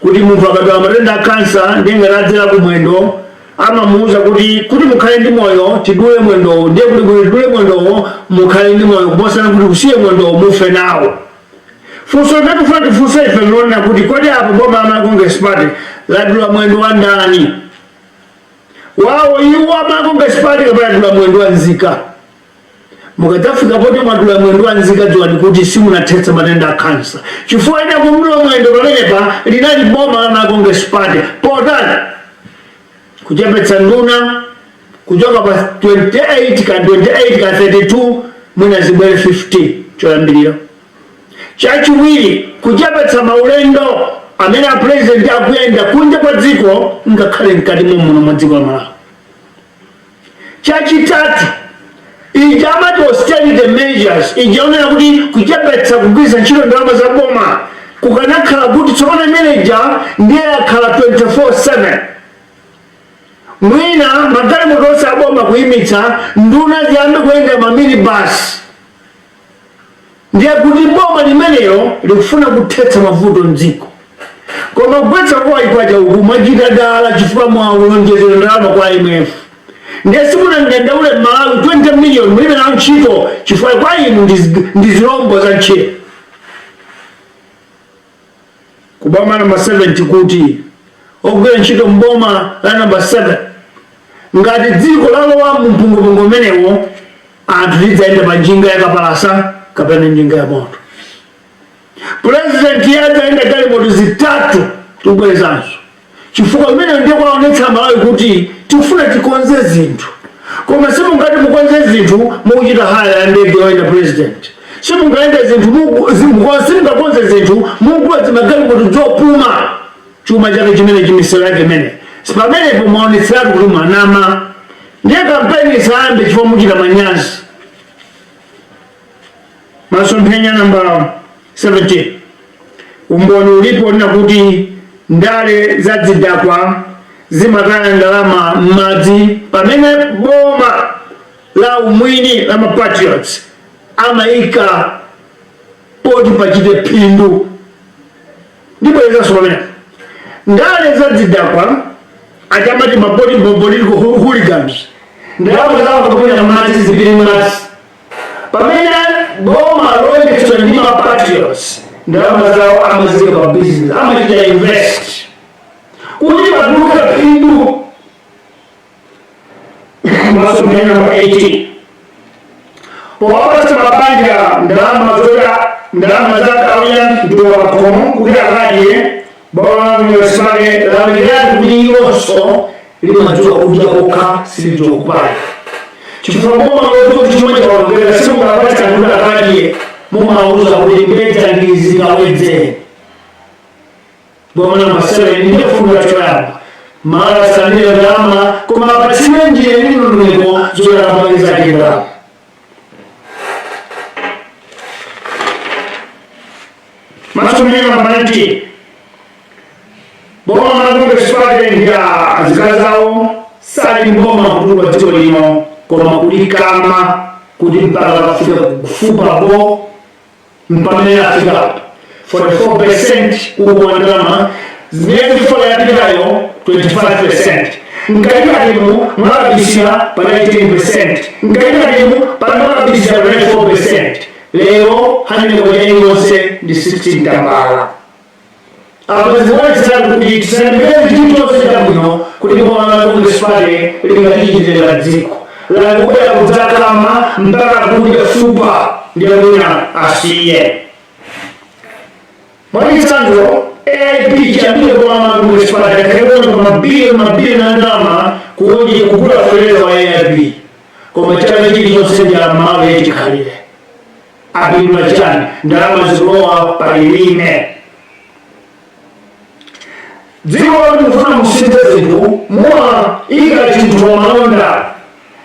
kuti munthu akadwala matenda a kansa ndiye adzera kumwendo amamuwuza kuti mukhale ndi moyo tidule mwendowo, ndiye kuti tidule mwendowo mukhale ndi moyo kuposana kuti kusiye mwendowo mufe nawo. Funso limene tifuna tifunse ife lona kuti kodi apo boma la Congress Party ladula mwendo wa ndani? Wawo iwo ama Congress Party kapena ladula mwendo wa nzika. Mukadzafika poti mwadula mwendo wa nzika dziwani kuti simunathetsa matenda a kansa. Chifukwa ina kumudula mwendo pamenepa linali boma la Congress Party potani kuchepetsa nduna kuchoka pa 28 ka 32 mwina zibwere 50 choyambirira. Chachiwiri kuchepetsa maulendo amene a president akuyenda kunja kwa dziko ngakhale mkati muno mwa dziko la Malawi. Chachitatu ija amati austerity measures ijaonera kuti kuchepetsa kugwiritsa ntchito ndalama za boma kukanakhala kuti tsopano manager ndiye akhala 24/7. Mwina magalimoto onse a boma kuyimitsa nduna ziyambe kuyenda maminibus. Ndiye kuti boma limenelo likufuna kuthetsa mavuto mdziko. Koma kugwetsa kwa ikwaja uku mwachita dala chifukwa mwalonjezera ndalama kwa IMF. Ndiye simunandandaule Malawi 20 million mulibe nawo ntchito chifukwa kwa inu ndi zilombo za ntchito. Kuboma namba 7 kuti ogwera ntchito mboma la namba 7 ngati dziko lalowa mpungupungu umenewo anthu lidzaenda pa njinga ya kapalasa kapena njinga ya moto. President yadzaenda galimoto zitatu tubwezanso chifukwa umene ndiye kwaonetsa Malawi kuti tifuna tikonze zinthu. Koma simungati mukonze zinthu mukuchita haya ya ndege yoyenda president. Simungaende zinthu simungakonze zinthu mugwetsa magalimoto zopuma chuma chake chimene chimisero yake mene sipamene pumaonetsera kuti mwanama ndiye kampeni isambe chifukwa muchita manyazi. Masomphenya namba 17 umboni ulipo na kuti ndale za zidakwa zimataya ndalama m'madzi pamene boma la umwini la mapatriots amayika poti pachite phindu. Ndibweza pamene ndale za zidakwa achamati mapoti political hooligans ndalama zawo kuponya madzi zipite m'madzi pamene boma loyendetsedwa ndi mapatriots ndalama zawo amazika pa business amachita invest kuti patuluke phindu. Masomphenya namba 18 powapatsa mabanja ndalama za kauya ndola khomo kuti akadye boma munisipale lamiliratu kuti ilonso limadzuka kudya kokha silidzokupayo chifukwa boma lokuti chimwe chawongera simungapatsa kuti akadye mumauza kuti mbedza ndizikawedzere. Boma namba 7 ndiye fungu choyamba mala sandira ndalama koma apatsire njira ndinoneko zoyamaliza ndalama. Masomphenya namba 19 boma munisipale ndya azikazawo sali mboma kutuluka dziko lino koma kulikama kuti mpaka kafika kufupapo mpamene afika 44% uwa ndalama zimene zifola yapitayo 25%. Nkalimu mwabisira pa 19%. Nkalimu mwabisira pa 94%. Leo hane kwa yose ndi 16 tambala. Abaziwani sana kuti tisambele jito sita muno kuti kwa munisipale lingalijitela dziko. La kuya kutakama mpaka kuja super ndio nina asiye. Mwani sanzo picha ndio kwa munisipale karibu mabili na ndama kuoje kukula feleza wa AIP. Kwa machana jili yose ya mawe chikalile. Abinu machani ndalama ziloa palilime. Ziko watu mfuna msinte ziku mwa ika chintuwa maonda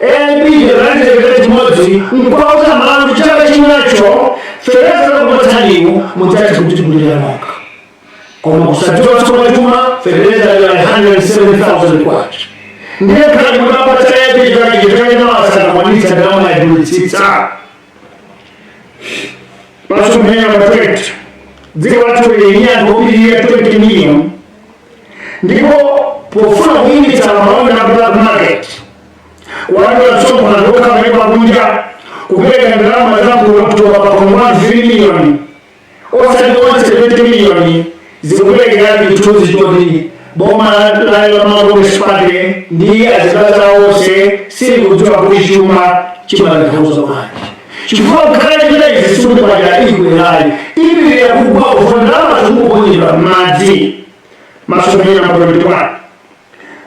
AIP jaranje kati mozi mkwauza maangu chaka chinacho feleza kwa mataniu mutati kutibulila mwaka. Kwa kusajua soma juma feleza ya 107,000 kwachi. Ndiye kati mkapata AIP jaranje na wasa na wanita dauna ya dulisita. Masomphenya namba 20 ziko watu wenye ngobili ya 20 million ndipo pofuna wingi cha maona na black market watu wasoma wanatoka maipa kunja kupeleka ndalama zangu kutoka kwa 1 million osa ni 170 million zikupeleka hadi kituzi chodi boma la mambo munisipale ndiye azikaza wose si kujua kuishuma chima kauza maji chifukwa kale bila izisundi kwa ya igwelali ibi ya kubwa ufundama tumukunyira maji. Masomphenya namba 21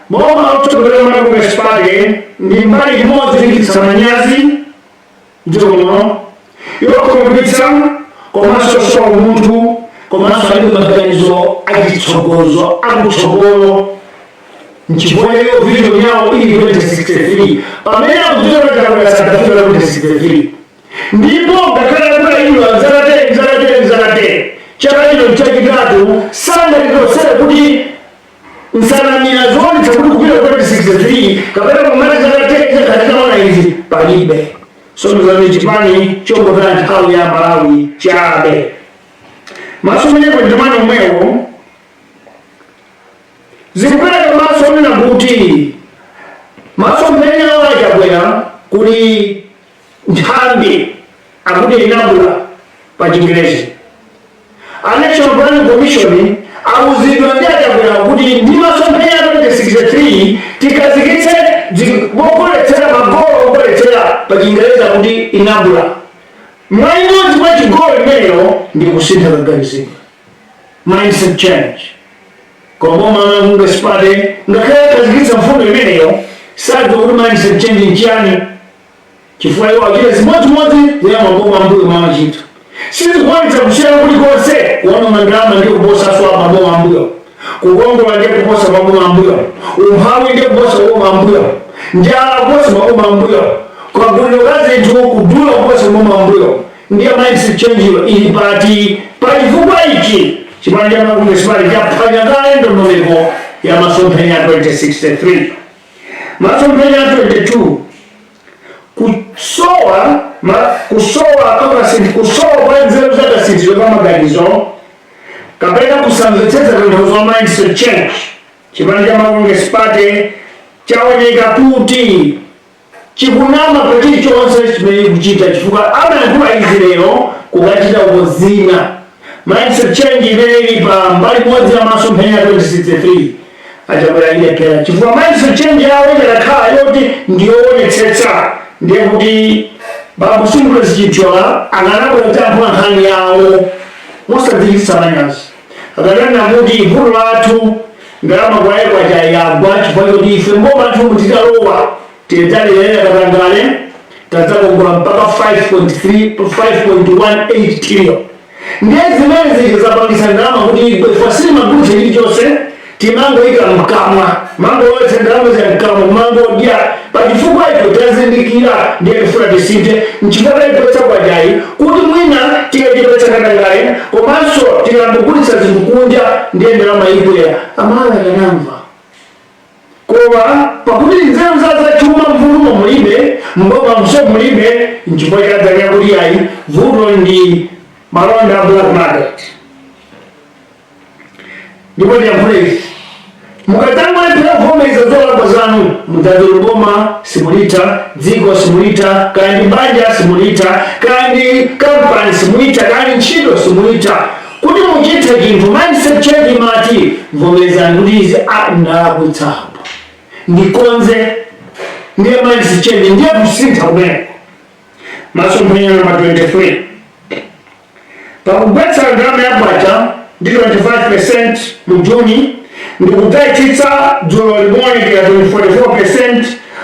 boma utokole mambo munisipale ni mbali moja ngisamanyazi njono yoko mbitsa komanso so umuntu komanso ali maganizo agitsogozo agutogolo nchibole video yao ili 2063 pamene akuzora kwa South 2063 ndipo ngakhala kwa ilo zarate chaka ilo chakitatu sana ndilosera kuti nsanamira zoni chakuti kupita kwa 2063 kapena kumaliza zarate katika hizi palibe sono za Japani chombo cha nthawi ya Malawi chabe. Masomphenya kwa jamani umwewo zikupeleka masomphenya na kuti masomphenya wajabwera kuli nthambi akuti inabula pa Chingerezi. National Planning Commission auzidwa ndiyajabwera kuti ndi masomphenya 2063 tikazikitse bokoletsera magolo okoletsera pa Chingerezi kuti inabula. Mwaimodzi mwa chigolo imeneyo ndi kusintha kaganizidwe mindset change. Kwa boma munisipale ngakhale kazikitsa mfundo imeneyo sadwa kuti mindset change nchiyani chifukwa iwo achita zimodzimodzi zina maboma ambuyo mawachita sizikwanitsa kusiyana kulikonse kuona mandalama ndi kuposa so maboma ambuyo kugongola ndiye kuposa mambuyo, umphawi ndiye kuposa mambuyo, njala kuposa mambuyo, kwaguliro kazintu kudula kuposa mambuyo. Ndiye mindset change ili pati chifukwa ichi chipanja makunde sipali chapanya kale ndondomeko ya masomphenya 2063. Masomphenya 22 kusowa kwa nzeru zaka sinziro kama maganizo kapena kusamvetsetsa kanthuzo wa mindset change chipanja makunde sipate chaoneka kuti chikunama pa chilichonse chimene kuchita chifukwa amayankhula izi lero kukachita ubozina. Mindset change imene ili pa mbali modzi ya masomphenya 2063 achapera ilepera chifukwa mindset change yawo itakhala yoti ndiyoonetsetsa ndiye kuti babu simple zichityola anganabwera tampula nkhani yawo mosadzikitsa manyazi akanena kuti vuto lathu ndalama kwayekwa chayagwa chifukwa choti ife mboma anthu mutitalowa tiyetalilera katangale tadzakongola mpaka 5.18 trillion. Ndiye zimene zija zapangisa ndalama kuti ife sili magulitsa chilichonse timangoyika mkamwa mangolowetsa ndalama za mkamwa mangodya pachifukwa ife tazindikira ndiye tifuna tisinthe nchifukwa taipetsa kwajayi kuti mwina tikachipetsa katangale komanso tikambogulitsa zinthu kunja ndiye ndalama ikwera amala yanamva. Koma pakuti nzeru zachuma mvuto mulibe mboma mso mulibe nchifukwa chadzanya kuti ayi vuto ndi malonda black market. Ndipo ndiyankhule mukatang'anira kuvomeza zolakwa zanu mutadzera boma simulita, dziko simulita, kandi banja simulita, kandi kampani simulita, kandi ntchito simulita, kuti muchithe chinthu mindset change imati vomerezani kuti izi ndakutsapo ndikonze ndiye mindset change ndiye kusintha kumene. Masomphenya namba 23 pakugwetsa ndalama yabwacha ndi 25% mu Juni ndikutayitsitsa dzulo limodzi 44%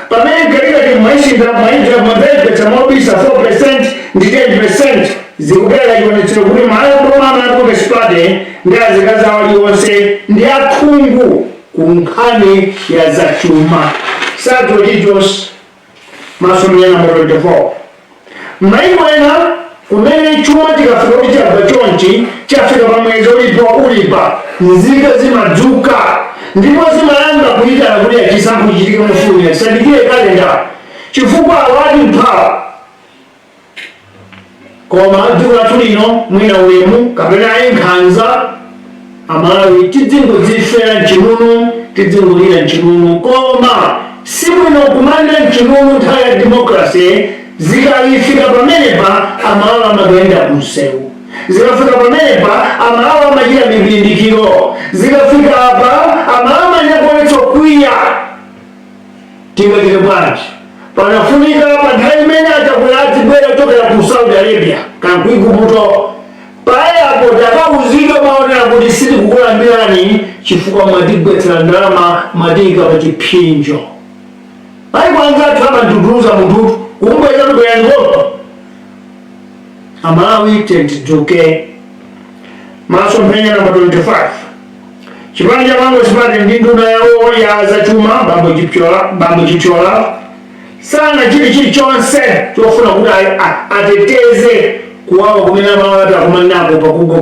pamene katika mwaishinda mwaigwetsa mobisa 4% ndi 10% zikubera chionetsero kuti malaboma anakonga sipade ndi azikazi aliwonse ndi akhungu ku nkhani ya zachuma. Sagittarius Masomphenya namba 24 maiko ena kumene chuma chikafika kuti chabva chonchi chafika pa mwezi ulipa nzika zimadzuka ndipo zimayamba kuyitana kuti achisankho chichitike mufuni asadikire kalenda chifukwa awati mphawa. Koma dziko lathu lino mwina ulemu kapena nkhanza amalawi tidzingodzifera mchinunu tidzingolira mchinunu koma sibwino kumanda mchinunu nthawi ya democracy. Zikafika pamenepa amalawi amagenda kumsewu, zikafika pamenepa amalawi amachita mipindikiro, zikafika apa amalawi anyakuonetsa kwiya. Tingachite bwanji panafunika pa nthawi imene atabwera adzibwera kuchokera ku Saudi Arabia kana ku Igupto payapo takauzidwa maonera kuti sitikukulambirani chifukwa mwatigwetsera ndalama mwatika pa chiphinjo. Ayi kwanza athu amandiduduza munthu kumbweza kuyangoto amalawi tentidzuke. Masomphenya namba 25 chipanja mango sipate ndi nduna yawo ya zachuma bambo chipyola sana chilichonse chofuna kuti ateteze kuwawa kumene amalawi akumanako pakugwa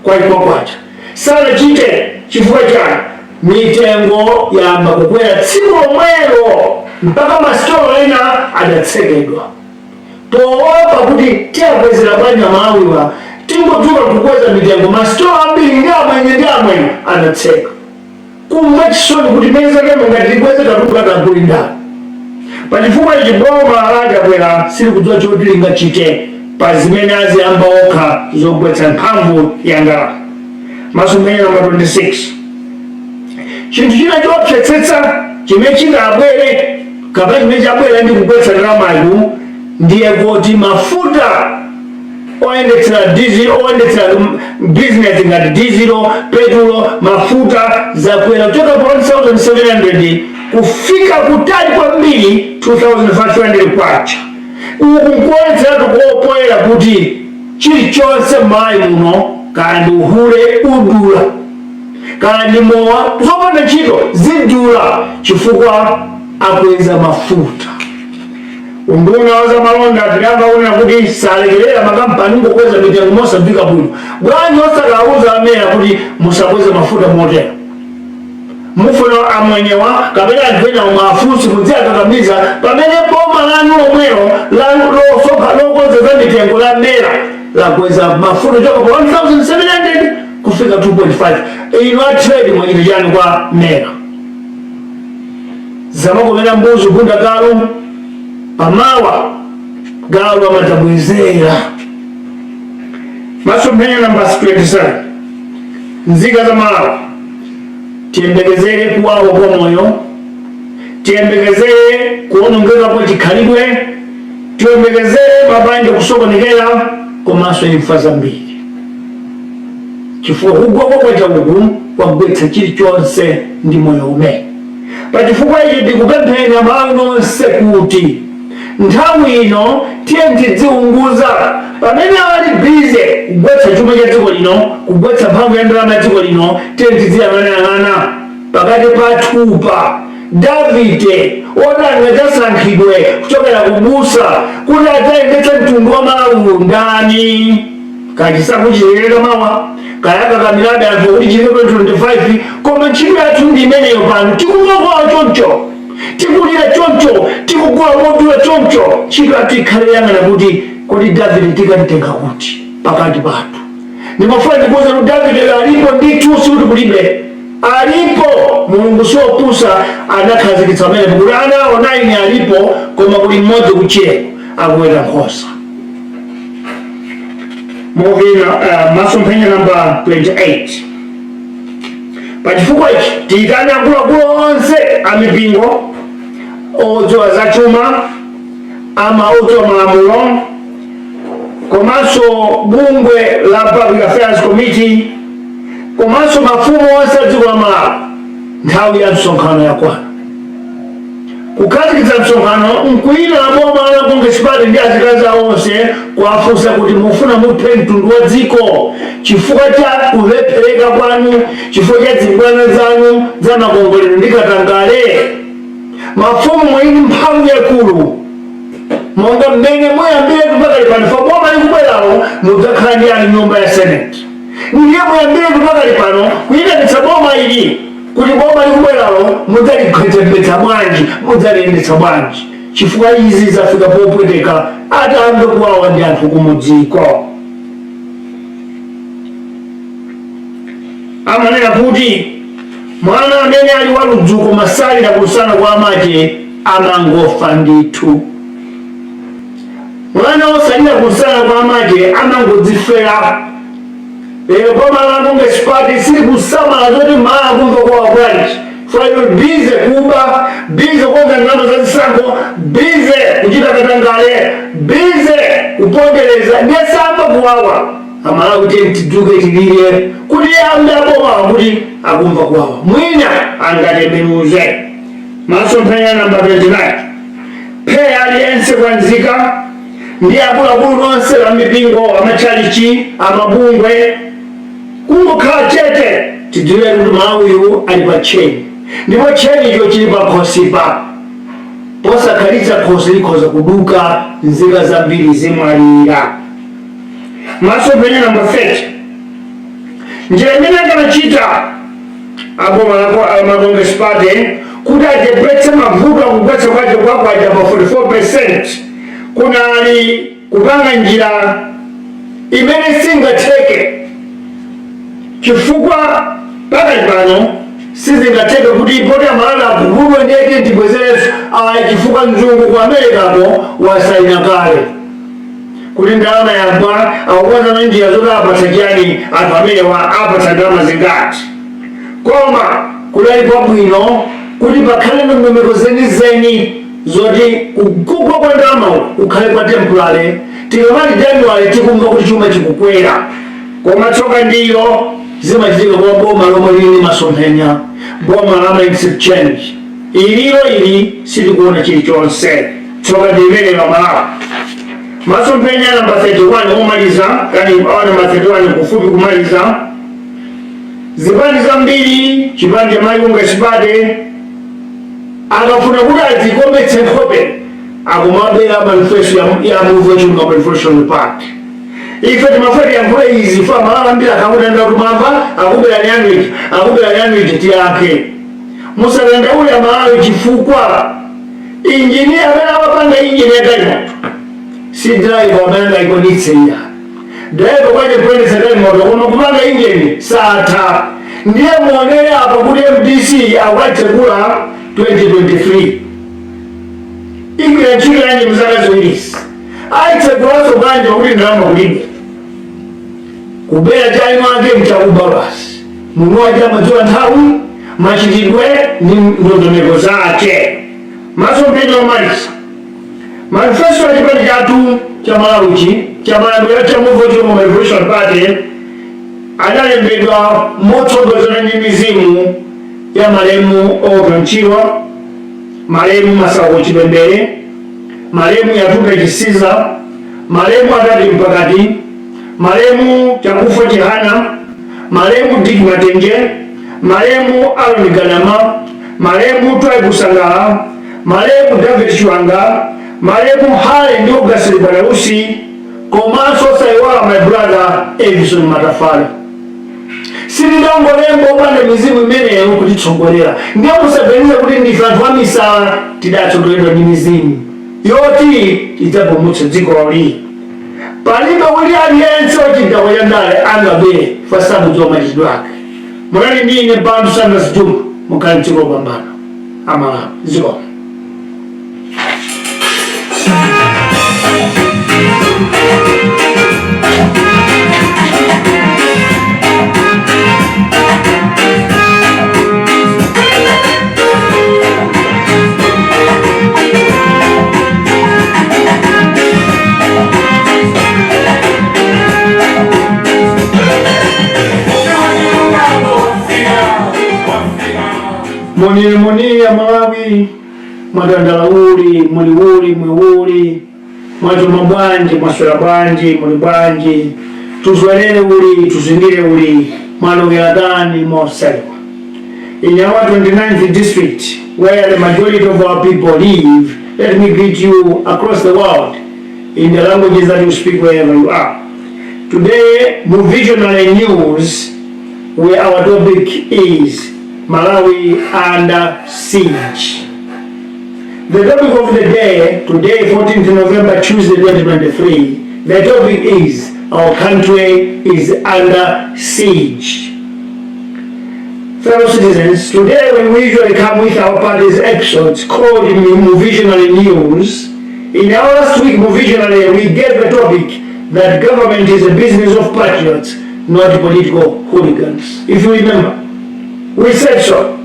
kwacha sana chite chifukwa chake mitengo yamba kukwera tsiku lomwelo mpaka masitolo ena adatsekedwa poopa kuti tiyakwezera banja malawiwa tingodzuka kukweza mitengo masitolo ambiri ndi amwenye adatseka kumva chisoni kuti meza kemo ngati tikweze tatukataguli ndani pachifukwa ichi boma adabwera sili kudziwa choti lingachite pa zimene aziyamba okha zogwetsa mphamvu ya ndalama. Masomphenya namba 26 chinthu china chopsetsetsa chimene chingabwere kapena chimene chabwera ndi kugwetsa ndalamayu ndiye kuti mafuta oyendetsera diesel oyendetsera business ngati diesel petrol mafuta zakwera kuchoka pa 1700 kufika kutali kwambiri 2500 kwacha. Uku nkuonetseratu kuopoera kuti chilichonse m'malawi muno kandi uhule udula kana ndi mowa zopanda ntchito zidula chifukwa akweza mafuta. Unduna wa zamalonda tikamba kunena kuti salekerera makampani ngokweza mitengo mosabvika bwino. Bwanji osakauza amene kuti musakweze mafuta motero. Mufuna amwenyewa kapena anthu omwe afusi mudziyakakamiza pamene boma lanu lomwelo lokonza za mitengo la mera lakweza mafuta choka pa 1,700 kufika 2.5. Ino atrade mwachita chani kwa mera. Zamakomera mbuzi kunda galu pamawa galu amatabwezera. Masomphenya namba 27 nzika za Malawi tiyembekezere kuwawa kwa moyo, tiyembekezere kuonongeka kwa chikhalidwe, tiyembekezere mabanja kusokonekera komanso imfa zambiri. Chifukwa kugwa kwa chakuku kwagwetsa chilichonse ndi moyo umene. Pachifukwa ichi tikupemphera Malawi nonse kuti nthawi ino tiye tidziunguza pamene ali bize kugwetsa chuma cha dziko lino, kugwetsa mphamvu ya ndalama ya dziko lino, tiye tidziyang'anayang'ana pakati pathupa Davide odanga chasankhidwe kuchokera kubusa kuti adzayendetsa mtundu wa Malawi ndani. Kachisakuchitireka mawa kayakakamirabe anthu kuti chilike 2025 koma ntchito yathu ndi imeneyo pano. Tikumwa kwawo choncho, tikulira choncho, tikugula modula choncho, ntchito yathu ikhale yang'ana kuti kodi Davide tikamtenga kuti pakati pathu. Ndimafuna ndikuwuza kuti Davide alipo ndithu, sikuti kulibe. Alipo. Mulungu siopusa anakhazikitsa pamene kuti ana 9 alipo koma kuli mmodzi kucheko akuweta nkhosa. Masomphenya namba 28 pachifukwa ichi tiyitane akuluakulu onse amipingo odziwa za chuma ama odziwa malamulo komanso bungwe la Public Affairs Committee komanso mafumu onse a dziko la Malawi. Nthawi ya msonkhano yakwana kukhazikitsa msonkhano nkwina la boma la Congress Party ndi azikazi onse kuwafunsa kuti mufuna muphe mtundu wa dziko chifukwa cha kulephereka kwanu, chifukwa cha zimbwana zanu za makongolero ndi katangale. Mafumu mwini mphamvu yakulu monga mmene muyambire kupakali pano fa boma likubwerawo mudzakhala ndi ali nyumba ya Senate. Ndiye muyambire kupakali pano kuyitanitsa boma ili kuti boma likubwerawo mudzalikhwetembetsa bwanji, mudzaliyendetsa bwanji, chifukwa izi zafika popweteka atambe kuwawa ndi anthu kumudziko. Amanena kuti mwana amene ali waludzuko masalira kusana kwa amache amangofa ndithu. Mwana osalira kusana kwa amache amangodzifera. Lero boma la Congress Party sili kusamala zoti Malawi kumva kwawa bwanji. Fwayo bize kuba, bize konga ndalama za zisankho, bize kuchita katangale, bize kupondereza ndiyesamba kuwawa. Amalawi kuti tidzuke tilire kuti ambe aboma kuti akumva kwawa. Mwina angatembenuze. Masomphenya namba 29 pheya aliyense kwanzika ndi akuluakulu nonse la mipingo amachalichi amabungwe kungokhala chete tidziwire kuti Malawiyu ali pa tcheni ndipo tcheni icho chili pa khosipa. Posakhalitsa khosi likhoza kuduka nzika zambiri zimwalira. Masomphenya namba 30 njira imene akanachita aboma la Congress Party kuti achepetse mavuto akugwetsa kwacho kwakwacha pa 44% kunali kupanga njira imene singatheke chifukwa pakali pano sizingatheke kuti poti Malawi akugulwe ndiyeke tibwezereso chifukwa mzungu ku Amerikako wasaina kale kuti ndalama yagwa akukwaza na njira zoti apatsa chani anthu amene apatsa ndalama zingati. Koma kudali kwabwino kuti pakhale ndondomeko zenizeni zoti kugwa kwa ndalama kukhale kwa temporary. Tikamati January tikumva kuti chuma chikukwera koma tsoka ndiyo zimachitika kwa boma lomwe lili masomphenya, boma la mindset change. Ililo ili silikuona chilichonse, tsoka ndi imene la Malawi. Masomphenya namba 31 omaliza, kani namba 31 kufupi kumaliza. zipande zambiri chipande maikunga chipate akafuna kuti azikometse nkhope akumabera manifesto ya Muvi Wachilungamo Reformation Party. Ife timafeti yankhule izi fa Malawi ambiri akamutanda kuti mamba akubera ni anuiti tiyakhe musadandaule ya Malawi chifukwa injiniya amene amapanga injini yagalimoto si driver amene aikonitseya driver kwaje kuendesa galimoto koma kupanga injini satha. Ndiye muonere apa kuti MDC akwatsegula 2023 igwira ntchito yanji mzaka ziwirisi aitsegulaso bwanji pakuti ndalama kulibe kubera chaimo ake mchakuba basi munuwa chamadziwa nthawi machitidwe ndi ndondomeko zake. Masomphenya omalisa manifesto ya chipani chathu cha Malawichi cha malango cha Muvi Wachilungamo Reformation Party adalembedwa motsogozana ndi mizimu ya malemu Oganchirwa, malemu Masawo Chipembere, malemu Yatuka Chisiza, malemu Atati Mpakati, malemu Chakufa Chihana, malemu Dick Matenje, malemu Aaron Galama, malemu Twai Busangala, malemu David Chwanga, malemu Hale Nduga Silibanarusi, komanso saiwala my brother Edison Matafali. Silidongolembo upande mizimu imeneyo kutitsogolera ndiye musabeniza kuti ndife anthu amisala tidatsogoleredwa ndi mizimu yoti idzapulumutsa dziko lili. Palibe kuti aliyense ochitawo yandale angabe fasabudziwa machitidwe ake. Munali ndi ine Bantu Sanders Juma mukhale mdziko lopambana Amalawi ziko. Moni ya Malawi mwadandalauli mwiwuli mwachuma bwanji mwaswera bwanji muli bwanji tuzwelele uli tuzindile uli mwalogera dani mosaiwa. In our 29th district where the majority of our people live, let me greet you across the world in the languages that you speak wherever you are. Today, Movisionary News, where our topic is Malawi under siege. The topic of the day, today 14th November, Tuesday 2023, the topic is our country is under siege. Fellow citizens, today when we usually come with our party's episodes called Movisionary News, in our last week Movisionary we gave the topic that government is a business of patriots, not political hooligans. If you remember, we said so.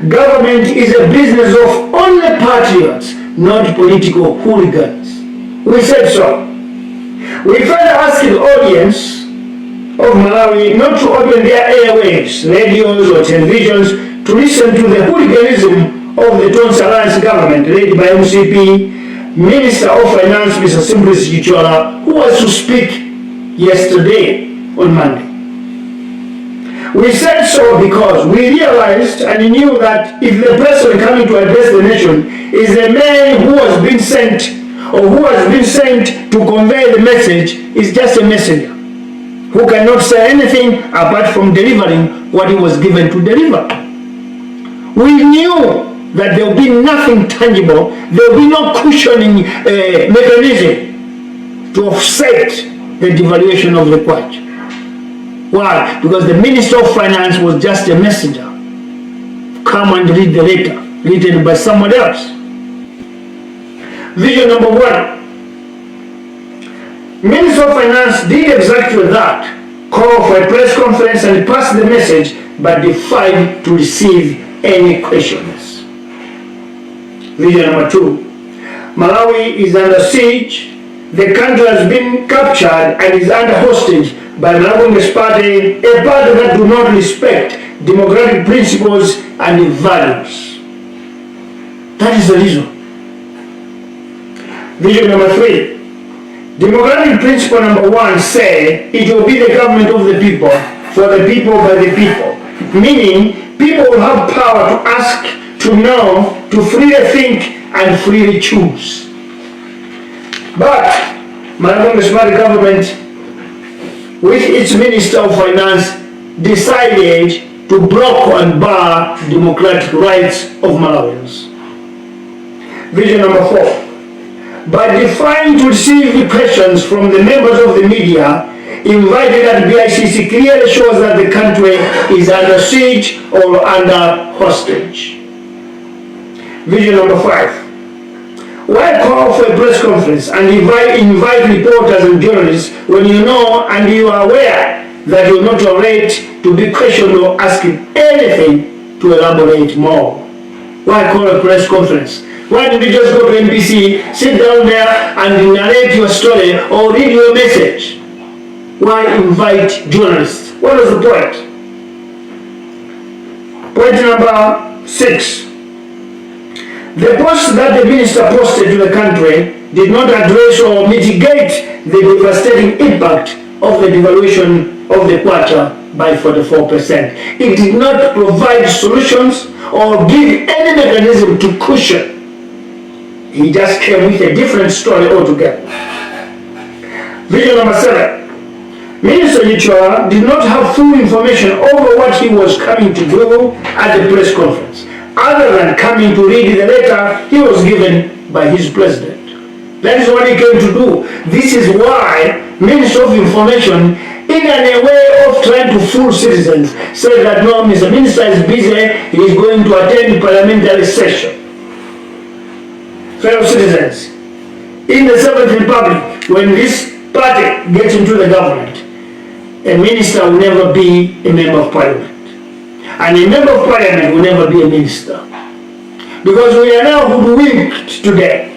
Government is a business of only patriots, not political hooligans. We said so. We further asked the audience of Malawi not to open their airwaves, radios or televisions to listen to the hooliganism of the Tonse Alliance government led by MCP, Minister of Finance Mr. Simplice Chichola, who was to speak yesterday on Monday. We said so because we realized and knew that if the person coming to address the nation is a man who has been sent or who has been sent to convey the message, is just a messenger who cannot say anything apart from delivering what he was given to deliver. We knew that there will be nothing tangible, there will be no cushioning mechanism to offset the devaluation of the kwacha. Why? Because the Minister of Finance was just a messenger. Come and read the letter written by someone else. Vision number one. Minister of Finance did exactly that. Call for a press conference and pass the message, but defied to receive any questions. Vision number two. Malawi is under siege. The country has been captured and is under hostage by Malawi's party, a party that do not respect democratic principles and values. That is the reason. Vision number three. Democratic principle number one say it will be the government of the people, for the people, by the people. Meaning, people will have power to ask, to know, to freely think, and freely choose. But, Malawi municipal government, with its Minister of Finance, decided to block and bar democratic rights of Malawians. Vision number 4. By declining to receive questions from the members of the media invited at BICC clearly shows that the country is under siege or under hostage. Vision number 5. Why call for a press conference and invite reporters and journalists when you know and you are aware that you are not tolerate to be questioned or asking anything to elaborate more? Why call a press conference? Why don't you just go to NBC, sit down there and narrate your story or read your message? Why invite journalists? What is the point? Point number 6. The post that the minister posted to the country did not address or mitigate the devastating impact of the devaluation of the kwacha by 44%. It did not provide solutions or give any mechanism to cushion. He just came with a different story altogether. Vision number 7. Minister Yichwa did not have full information over what he was coming to do at the press conference, other than coming to read the letter he was given by his president. That is what he came to do. This is why Minister of Information, in a way of trying to fool citizens, said that no, Mr. Minister is busy, he is going to attend parliamentary session. Fellow citizens, in the 7th Republic, when this party gets into the government, a minister will never be a member of parliament. And a member of parliament will never be a minister. Because we are now hoodwinked today.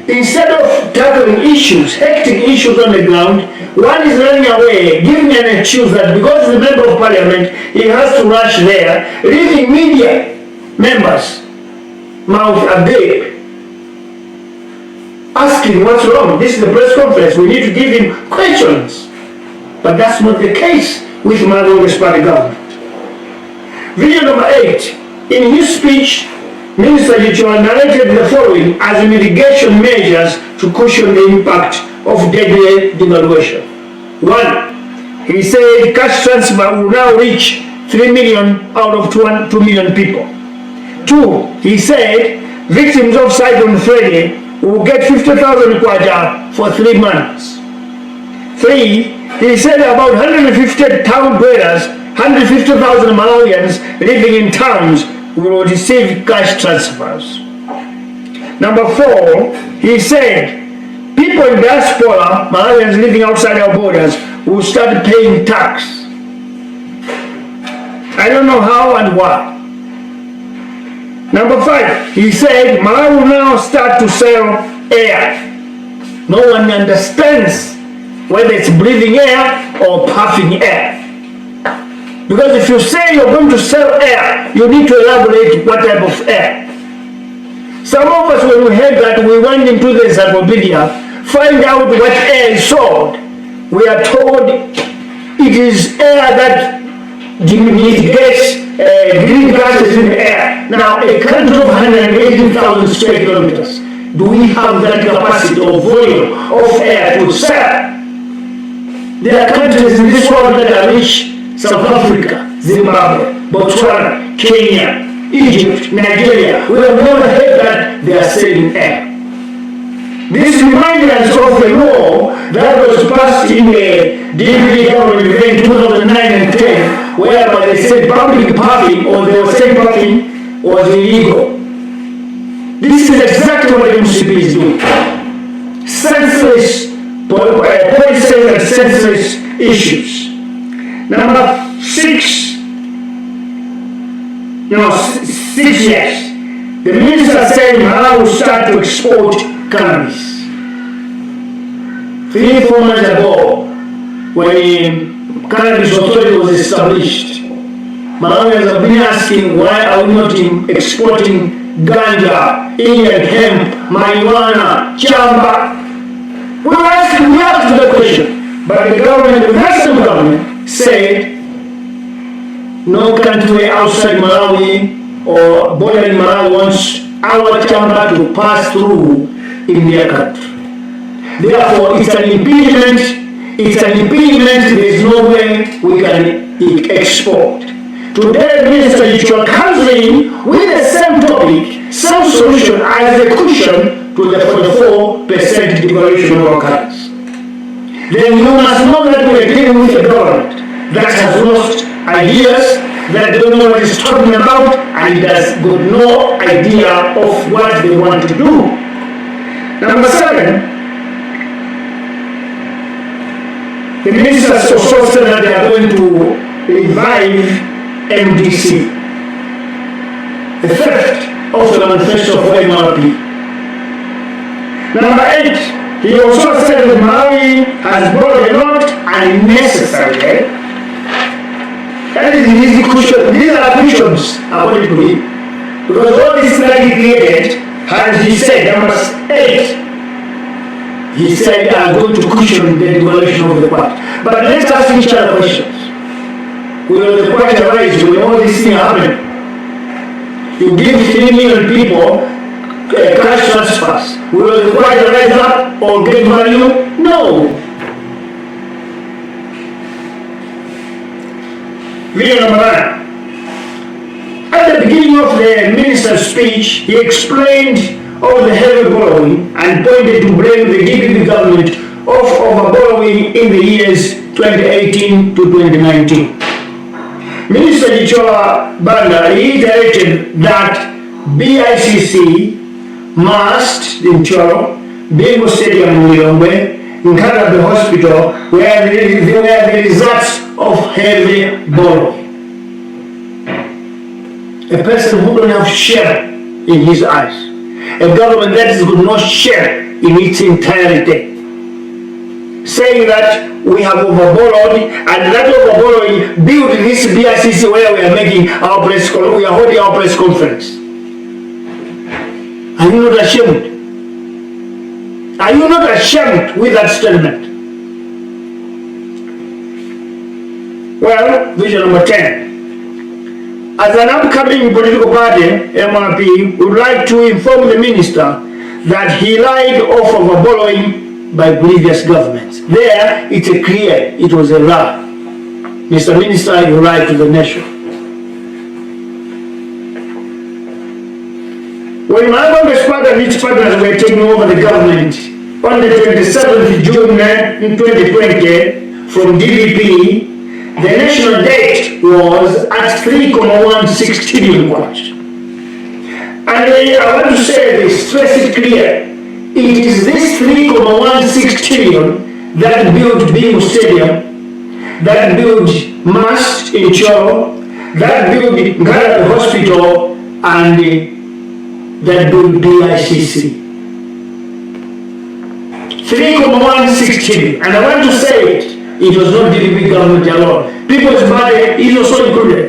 Instead of tackling issues, hectic issues on the ground, one is running away, giving an excuse that because he's a member of parliament, he has to rush there, leaving media members mouth agape, asking what's wrong. This is the press conference, we need to give him questions. But that's not the case with Malawi municipal government. Vision number 8. In his speech, Minister Yichwa narrated the following as mitigation measures to cushion the impact of deadly devaluation. 1. He said cash transfer will now reach 3 million out of 2 million people. 2. He said victims of Cyclone Freddy will get 50,000 kwacha for 3 months. 3. He said about 150 town dwellers, 150,000 Malawians living in towns will receive cash transfers. Number 4, he said people in diaspora, Malawians living outside our borders, will start paying tax. I don't know how and why. Number 5, he said Malawi will now start to sell air. No one understands whether it's breathing air or puffing air. Because if you say you're going to sell air, you need to elaborate what type of air. Some of us, when we heard that, we went into the encyclopedia, find out what air is sold. We are told it is air that mitigates green gases in the air. Now, a country of 118,000 square kilometers, do we have that capacity or volume of air to sell? There are countries in this world that are rich: South Africa, Zimbabwe, Botswana, Kenya, Egypt, Nigeria. We have never heard that they are selling air. This reminds us of a law that was passed in the deputy government in 2009 and 10, whereby they said public puffing, or they were saying puffing, was illegal. This is exactly what the MCP is doing. Senseless policies and senseless issues. Number 6. 6 years. The minister said Malawi will start to export cannabis. 3-4 months ago, when the cannabis authority was established, Malawians have been asking, why are we not exporting ganja, Indian hemp, marijuana, chamba? We asked the question, but the government, the national government, said no country outside Malawi or bordering Malawi wants our chamber to pass through in their country. Therefore, it's an impediment. There is no way we can export. Today, Minister Ichwa comes in with the same topic, same solution as a cushion to the 44% devaluation of our currency. Then you must know that we are dealing with a government that has lost ideas, that don't know what it's talking about, and it has got no idea of what they want to do. Number 7, the ministers also said that they are going to revive MDC, the theft of the manifesto for MRP. Number 8, he also said that Malawi has borrowed a lot unnecessarily. That is his cushion. These are cushions according to him. Because all this that he created, as he said, number 8, he said, I'm going to cushion the devaluation of the kwacha. But let's ask each other questions. Will the kwacha rise when all this thing happen? You give 3 million people cash transfers. Will the kwacha rise up or get value? No. Video number 9. At the beginning of the minister's speech, he explained all the heavy borrowing and pointed to blame the DPP government of over-borrowing in the years 2018 to 2019. Minister Ichwa Banda reiterated that BICC must, in Cholo, Bingo Stadium in Lilongwe, Nkarabe Hospital, where there were the results of heavy borrowing. A person who don't have share in his eyes. A government that is good not share in its entirety. Saying that we have overborrowed, and that overborrowing built this BICC where we are making our we are holding our press conference. Are you not ashamed? Are you not ashamed with that statement? Well, vision number 10. As an upcoming political party, MRP, we would like to inform the minister that he lied off of a borrowing by previous governments. There, it's a clear, it was a lie. Mr. Minister, you lied to the nation. When Malawi's father and its partners were taking over the government on the 27th of June 2020 from DPP, the national debt was at 3.16 trillion kwacha. And I want to say this, stress it clear. It is this 3.16 trillion that built Bingo Stadium, that built MAST in Cholo, that built Nkarabe Hospital, and that built BICC. 3.16 trillion. And I want to say it was not the DPP government alone. People's Party is also included.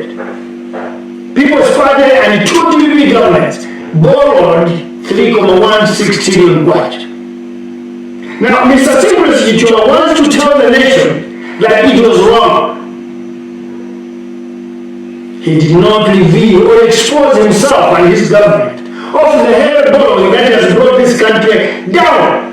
People's Party and 2 DPP governments borrowed 3.16 trillion kwacha. Now, Mr. Ichwa wants to tell the nation that it was wrong. He did not reveal or expose himself and his government of the heavy borrowing that has brought this country down.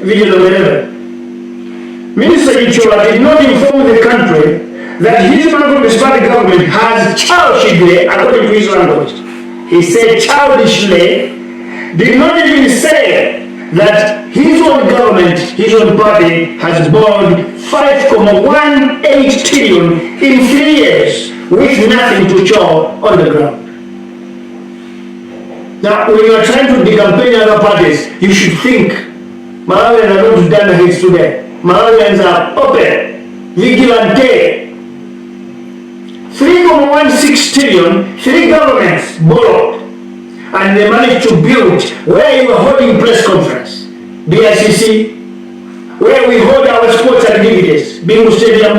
Video number 11. Minister Ichwa did not inform the country that his Malawi's party government has childishly, according to his language, he said childishly, did not even say that his own government, his own party, has borrowed 5.18 trillion in 3 years with nothing to show on the ground. Now, when you are trying to decampaign other parties, you should think Malawians are not to stand against today. Malawians are open, vigilante. 3.16 trillion, 3 governments borrowed, and they managed to build where you are holding press conference, BICC, where we hold our sports activities, Bingo Stadium,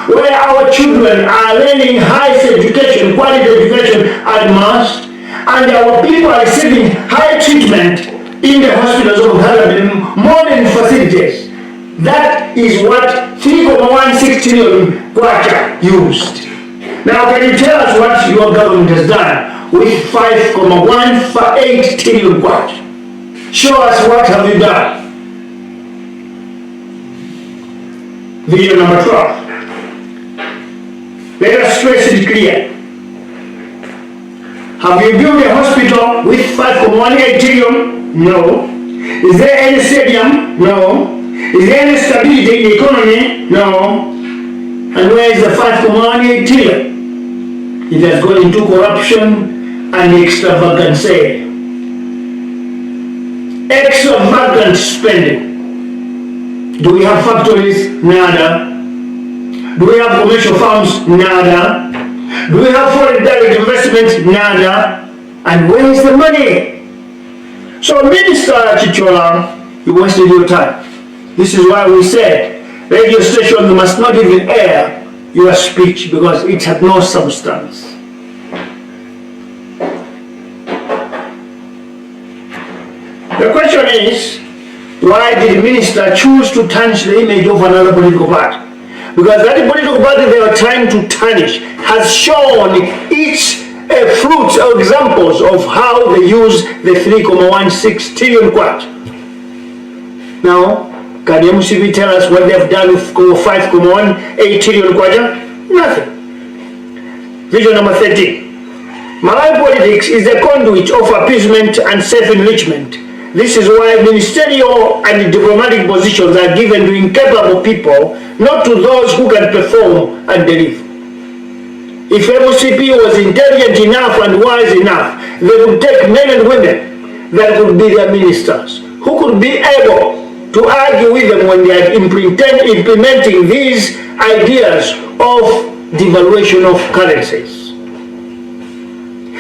where our children are learning highest education, quality education at MAST, and our people are receiving high treatment in the hospitals of Ghana, modern facilities. That is what 3.16 trillion kwacha used. Now, can you tell us what your government has done with 5.18 trillion kwacha? Show us what have you done. Video number 12. Let us stress it clear. Have you built a hospital with 5.18 trillion? No. Is there any stadium? No. Is there any stability in the economy? No. And where is the 5.18 trillion? It has gone into corruption and extravagancy. Extravagant spending. Do we have factories? Nada. Do we have commercial farms? Nada. Do we have foreign direct investment? Nada. And where is the money? So Minister Chichola, you wasted your time. This is why we said radio stations must not even air your speech because it had no substance. The question is, why did the minister choose to tarnish the image of another political party? Because that political party they were trying to tarnish has shown its fruits or examples of how they use the 3.16 trillion kwacha. Now, can MCB tell us what they have done with 5.18 trillion kwacha? Nothing. Vision number 13. Malawi politics is a conduit of appeasement and self-enrichment. This is why ministerial and diplomatic positions are given to incapable people, not to those who can perform and deliver. If MCP was intelligent enough and wise enough, they would take men and women that could be their ministers, who could be able to argue with them when they are implementing these ideas of devaluation of currencies.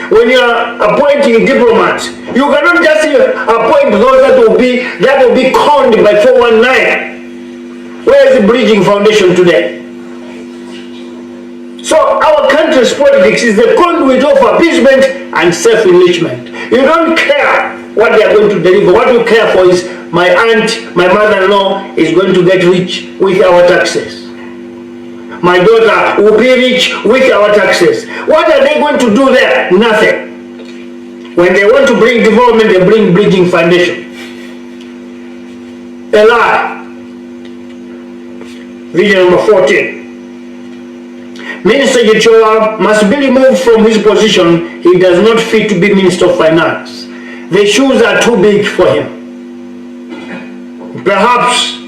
When you are appointing diplomats, you cannot just appoint those that will be conned by 419. Where is the bridging foundation today? So our country's politics is the conduit of appeasement and self-enrichment. You don't care what they are going to deliver. What you care for is my aunt, my mother-in-law is going to get rich with our taxes. My daughter will be rich with our taxes. What are they going to do there? Nothing. When they want to bring development, they bring bridging foundation. A lie. Vision number 14. Minister Gichola must be removed from his position. He does not fit to be Minister of Finance. The shoes are too big for him. Perhaps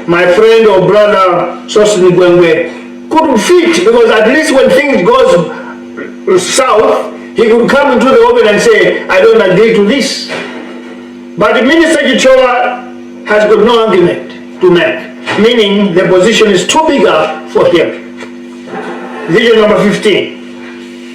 my friend or brother Sosin Gwengwe couldn't fit, because at least when things goes south, he could come into the open and say, I don't agree to this. But Minister Gichola has got no argument to make, meaning the position is too big for him. Vision number 15.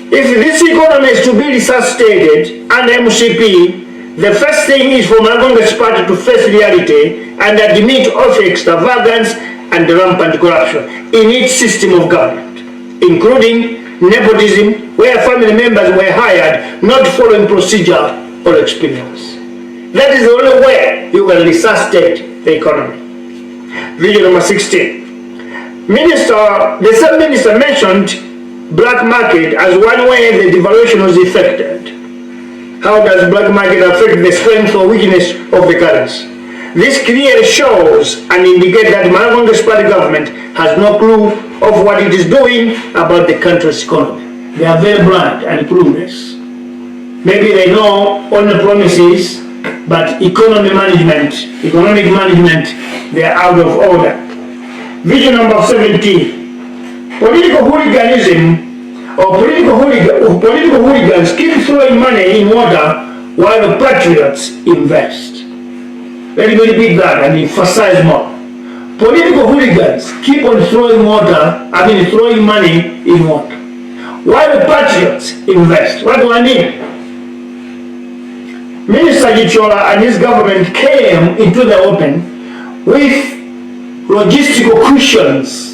If this economy is to be resuscitated under MCP, the first thing is for Malawi's party to face reality and admit of extravagance and rampant corruption in its system of government, including nepotism, where family members were hired not following procedure or experience. That is the only way you can resuscitate the economy. Vision number 16. The same minister mentioned black market as one way the devaluation was effected. How does black market affect the strength or weakness of the currency? This clearly shows and indicates that Malawi's party government has no clue of what it is doing about the country's economy. They are very blind and clueless. Maybe they know only promises, but economic management, they are out of order. Vision number 17. Political hooliganism or political hooligans keep throwing money in water while the patriots invest. Let me repeat that and emphasize more. Political hooligans keep on throwing money in water while the patriots invest. What do I mean? Minister Gichola and his government came into the open with logistical cushions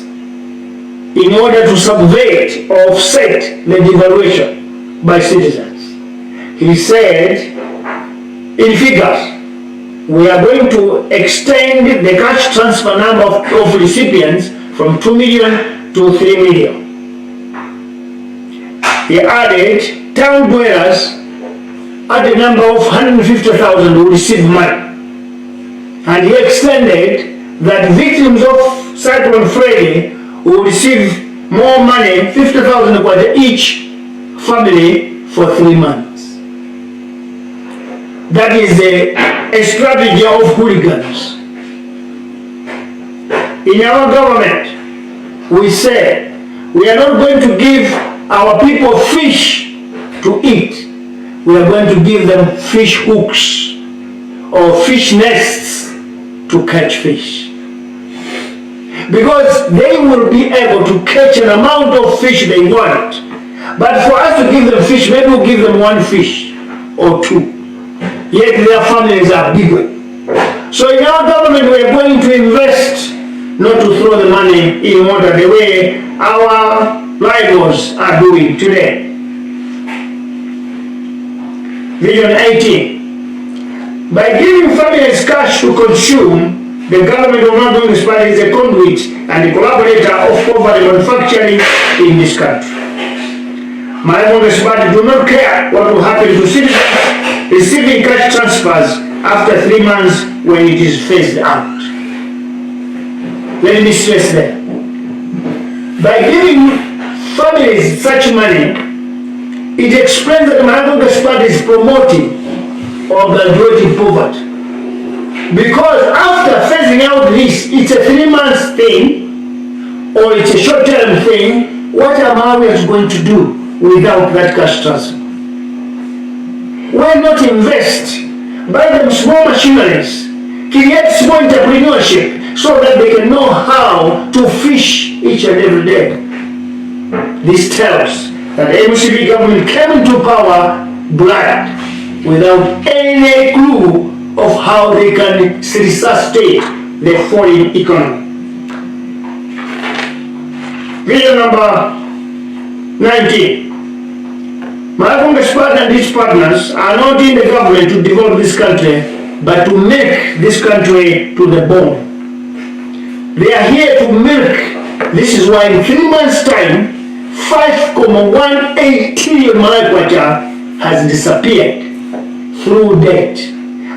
in order to subvert or offset the devaluation by citizens. He said in figures, we are going to extend the cash transfer number of recipients from 2 million to 3 million. He added, town dwellers at the number of 150,000 will receive money. And he extended that victims of Cyclone Freddy will receive more money, 50,000 kwacha each family for 3 months. That is a strategy of hooligans. In our government, we say we are not going to give our people fish to eat. We are going to give them fish hooks or fish nests to catch fish. Because they will be able to catch an amount of fish they want. But for us to give them fish, maybe we'll give them 1 fish or 2. Yet their families are bigger. So in our government, we are going to invest, not to throw the money in water the way our rivals are doing today. Vision 18. By giving families cash to consume, the government of Northern Municipality is a conduit and a collaborator of poverty manufacturing in this country. Malawi Municipality do not care what will happen to citizens receiving cash transfers after 3 months when it is phased out. Let me stress that. By giving families such money, it explains that Malawi Municipality is promoting or graduating poverty. Because after phasing out this, it's a 3 months thing or it's a short-term thing. What are Malawians going to do without that cash transfer? Why not invest, buy them small machineries, create small entrepreneurship so that they can know how to fish each and every day? This tells that the MCP government came into power blind, without any clue of how they can resuscitate the falling economy. Vision number 19. Malawi Municipality and its partners are not in the government to develop this country, but to milk this country to the bone. They are here to milk. This is why in 3 months' time, 5.18 trillion Malawi kwacha has disappeared through debt.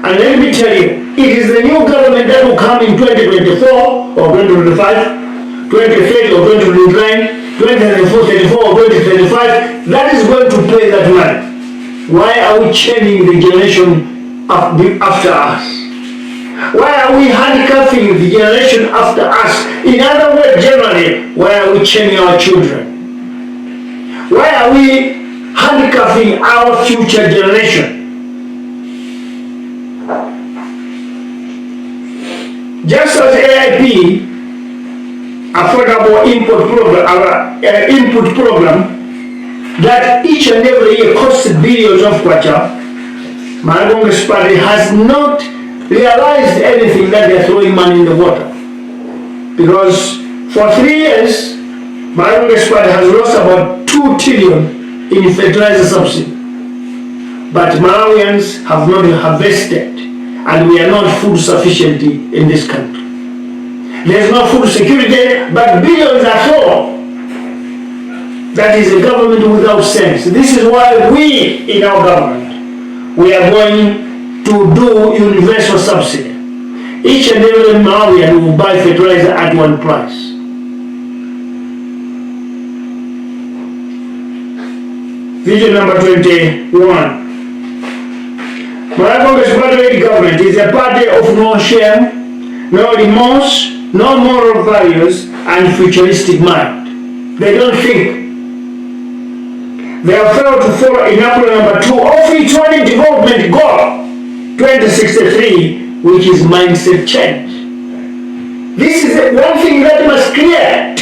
And let me tell you, it is the new government that will come in 2024 or 2025, 2030 or 2029, 2034, 34 or 2035, that is going to pay that money. Why are we chaining the generation after us? Why are we handcuffing the generation after us? In other words, generally, why are we chaining our children? Why are we handcuffing our future generation? Just as AIP, affordable input program, that each and every year costs billions of kwacha, Malawi Municipality has not realized anything that they are throwing money in the water. Because for 3 years, Malawi Municipality has lost about 2 trillion in fertilizer subsidy. But Malawians have not harvested, and we are not food sufficient in this country. There is no food security, but billions are thrown. That is a government without sense. This is why we, in our government, we are going to do universal subsidy. Each and every Malawian will buy fertilizer at 1 price. Vision number 21. Malawi Municipality government is a party of no shame, no remorse, no moral values, and futuristic mind. They don't think. They have failed to follow enabler number 2 of its own development goal, 2063, which is mindset change. This is one thing that must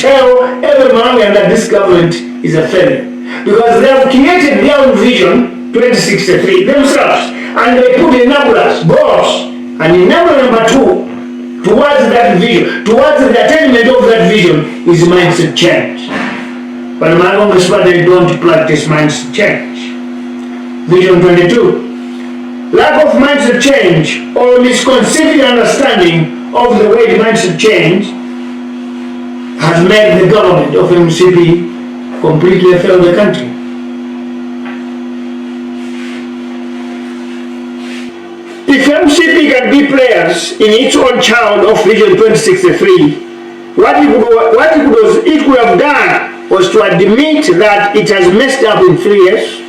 tell every Malawian that this government is a failure. Because they have created their own vision, 2063, themselves, and they put enablers, goals, and enabler number 2 towards that vision, towards the attainment of that vision is mindset change. But Malawi Municipality don't practice mindset change. Vision 22. Lack of mindset change or misconceived understanding of the way mindset change has made the government of MCP completely fail the country. If MCP can be players in its own child of Vision 2063, what it could have done was to admit that it has messed up in 3 years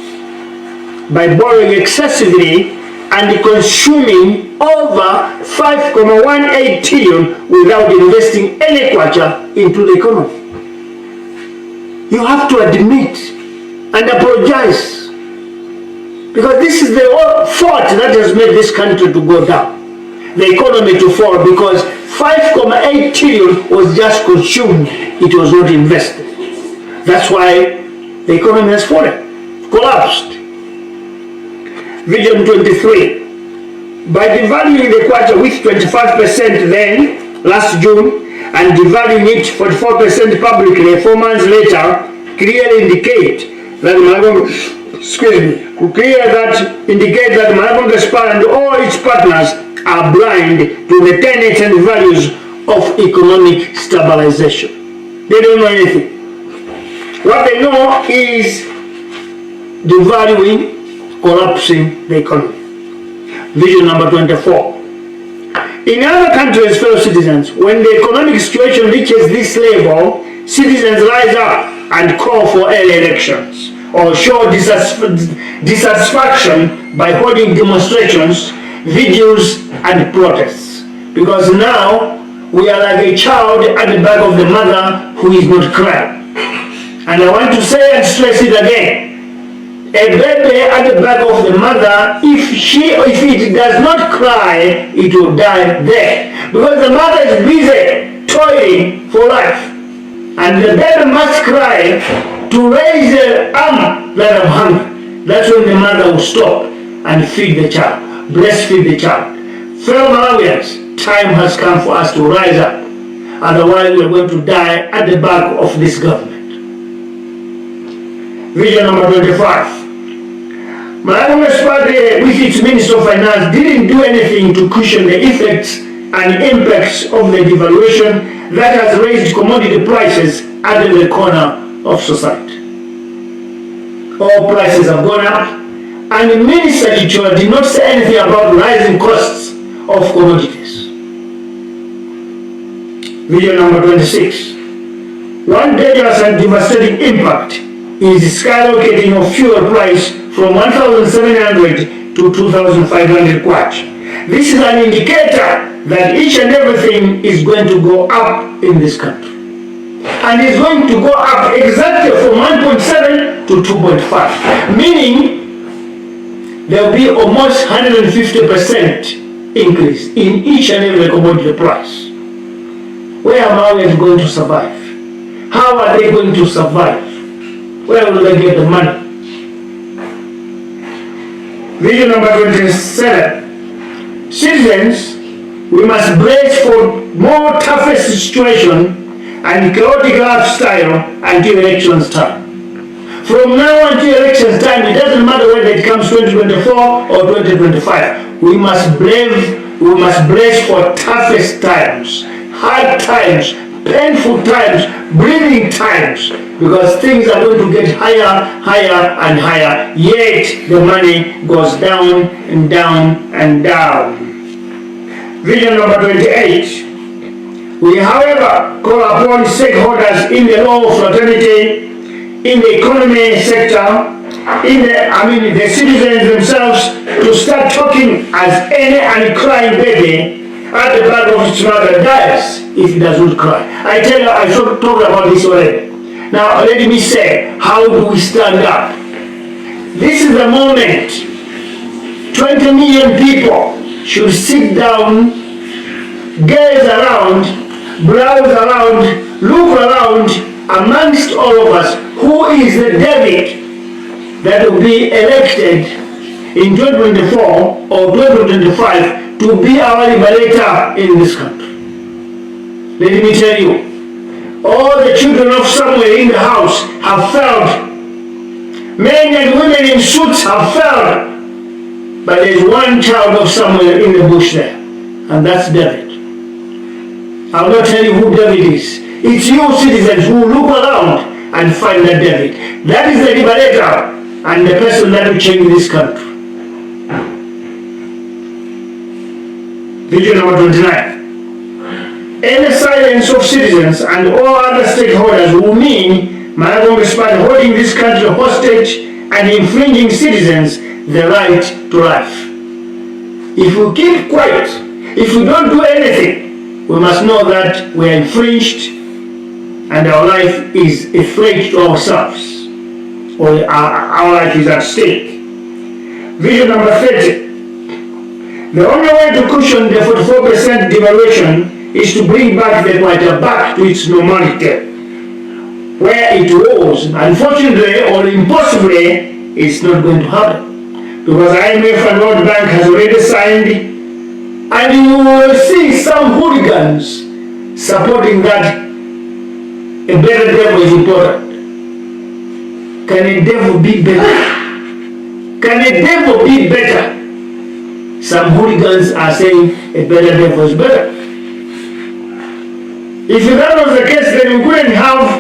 by borrowing excessively and consuming over 5.18 trillion without investing any kwacha into the economy. You have to admit and apologize, because this is the fault that has made this country to go down, the economy to fall, because 5.8 trillion was just consumed, it was not invested. That's why the economy has fallen, collapsed. Vision 23. By devaluing the kwacha with 25% then, last June, and devaluing it 44% publicly 4 months later, clearly indicate that Malawi's and all its partners are blind to the tenets and values of economic stabilization. They don't know anything. What they know is devaluing, collapsing the economy. Vision number 24. In other countries, fellow citizens, when the economic situation reaches this level, citizens rise up and call for early elections or show dissatisfaction by holding demonstrations, vigils, and protests. Because now we are like a child at the back of the mother who is not crying. And I want to say and stress it again. A baby at the back of the mother, if it does not cry, it will die there. Because the mother is busy toiling for life. And the baby must cry to raise the arm that of hunger. That's when the mother will stop and feed the child, breastfeed the child. Fellow Malawians, time has come for us to rise up. Otherwise, we are going to die at the back of this government. Vision number 25. Malawi's party, with its Minister of Finance, didn't do anything to cushion the effects and impacts of the devaluation that has raised commodity prices at the corner of society. All prices have gone up, and the Minister Chichola did not say anything about rising costs of commodities. Vision number 26. One dangerous and devastating impact is the skyrocketing of fuel price from 1,700 to 2,500 kwacha. This is an indicator that each and everything is going to go up in this country. And it's going to go up exactly from 1.7 to 2.5, meaning there will be almost 150% increase in each and every commodity price. Where are Malawians going to survive? How are they going to survive? Where will they get the money? Vision number 27. Citizens, we must brace for more toughest situation and chaotic lifestyle until elections time. From now until elections time, it doesn't matter whether it comes 2024 or 2025. We must brace for toughest times, hard times, painful times, breathing times, because things are going to get higher, higher, and higher, yet the money goes down and down and down. Vision number 28. We, however, call upon stakeholders in the law of fraternity, in the economy sector, the citizens themselves, to start talking as any uncrying baby at the back of its mother dies if it does not cry. I tell you, I should talk about this already. Now, let me say, how do we stand up? This is the moment 20 million people should sit down, gaze around, browse around, look around amongst all of us, who is the David that will be elected in 2024 or 2025 to be our liberator in this country. Let me tell you, all the children of Samuel in the house have failed. Men and women in suits have failed. but there's one child of somewhere in the bush there, and that's David. I'll not tell you who David is. It's you citizens who look around and find that David. That is the liberator and the person that will change this country. Vision number 29. Any silence of citizens and all other stakeholders will mean Malawi Party holding this country hostage and infringing citizens the right to life. If we keep quiet, if we don't do anything, we must know that we are infringed and our life is a threat to ourselves, or our life is at stake. Vision number 30. The only way to cushion the 44% devaluation is to bring back the Kwacha back to its normality, where it was. Unfortunately or impossibly, it's not going to happen, because IMF and World Bank has already signed, and you will see some hooligans supporting that a better devil is important. Can a devil be better? Can a devil be better? Some hooligans are saying a better devil is better. If that was the case, then we couldn't have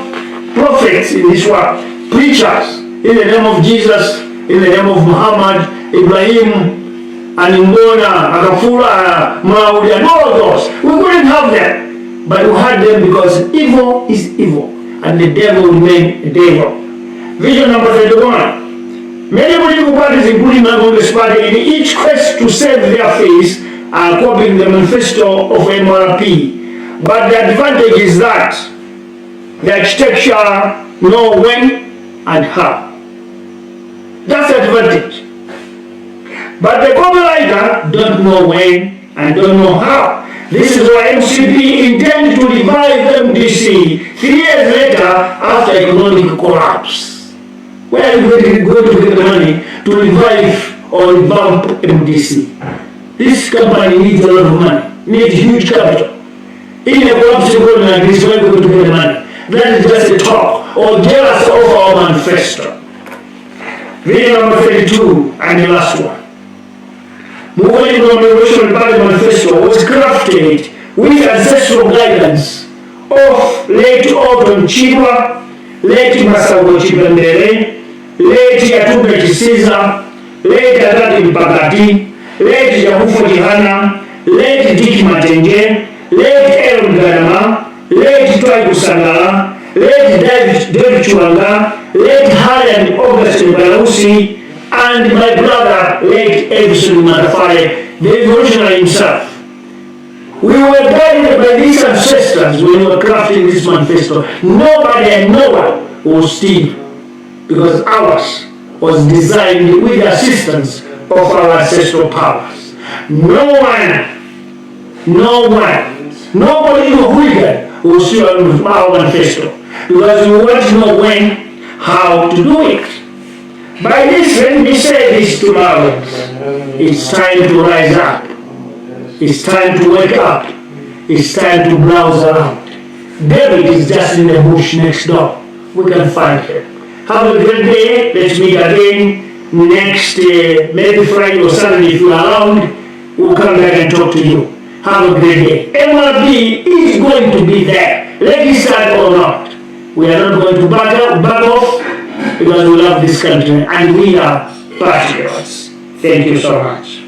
prophets in this world, preachers in the name of Jesus, in the name of Muhammad, Ibrahim, and Imbona, Akafura, Maudi, and all those. We couldn't have them, but we had them because evil is evil, and the devil remains a devil. Vision number 31. Many political parties, including Malawi Party, in each quest to save their face, are copying the manifesto of MRP. But the advantage is that the architecture know when and how. That's the advantage. But the copywriter don't know when and don't know how. This is why MCP intends to revive MDC 3 years later after economic collapse. Where are you going to get the money to revive or revamp MDC? This company needs a lot of money, needs huge capital. In a collapsing economy like this, where are you going to get the money? That is just a talk or jealous of our manifesto. Video number 32 and the last one. Muvi Wachilungamo manifesto was crafted with ancestral guidance of late Autumn Chibwa, late Masago Chibandere, late Yatumbe Chisiza, late Adati Mpakati, late Yahufo Jihana, late Diki Matenge, late Aaron Garama, late Twai Kusangala, late David Chuanga, late Harry August Balarusi, and my brother, late Edison Matafare, the revolutionary himself. We were guided by these ancestors when we were crafting this manifesto. Nobody and no one was steal, because ours was designed with the assistance of our ancestral powers. Nobody in the hooligan will steal our manifesto, because we want to know when, how to do it. By this, let me say this to Malawians. It's time to rise up. It's time to wake up. It's time to browse around. David is just in the bush next door. We can find him. Have a great day. Let's meet again next, maybe Friday or Saturday if you're around. We'll come back and talk to you. Have a great day. MRP is going to be there, legislated or not. We are not going to back off, because we love this country and we are patriots. Thank you so much.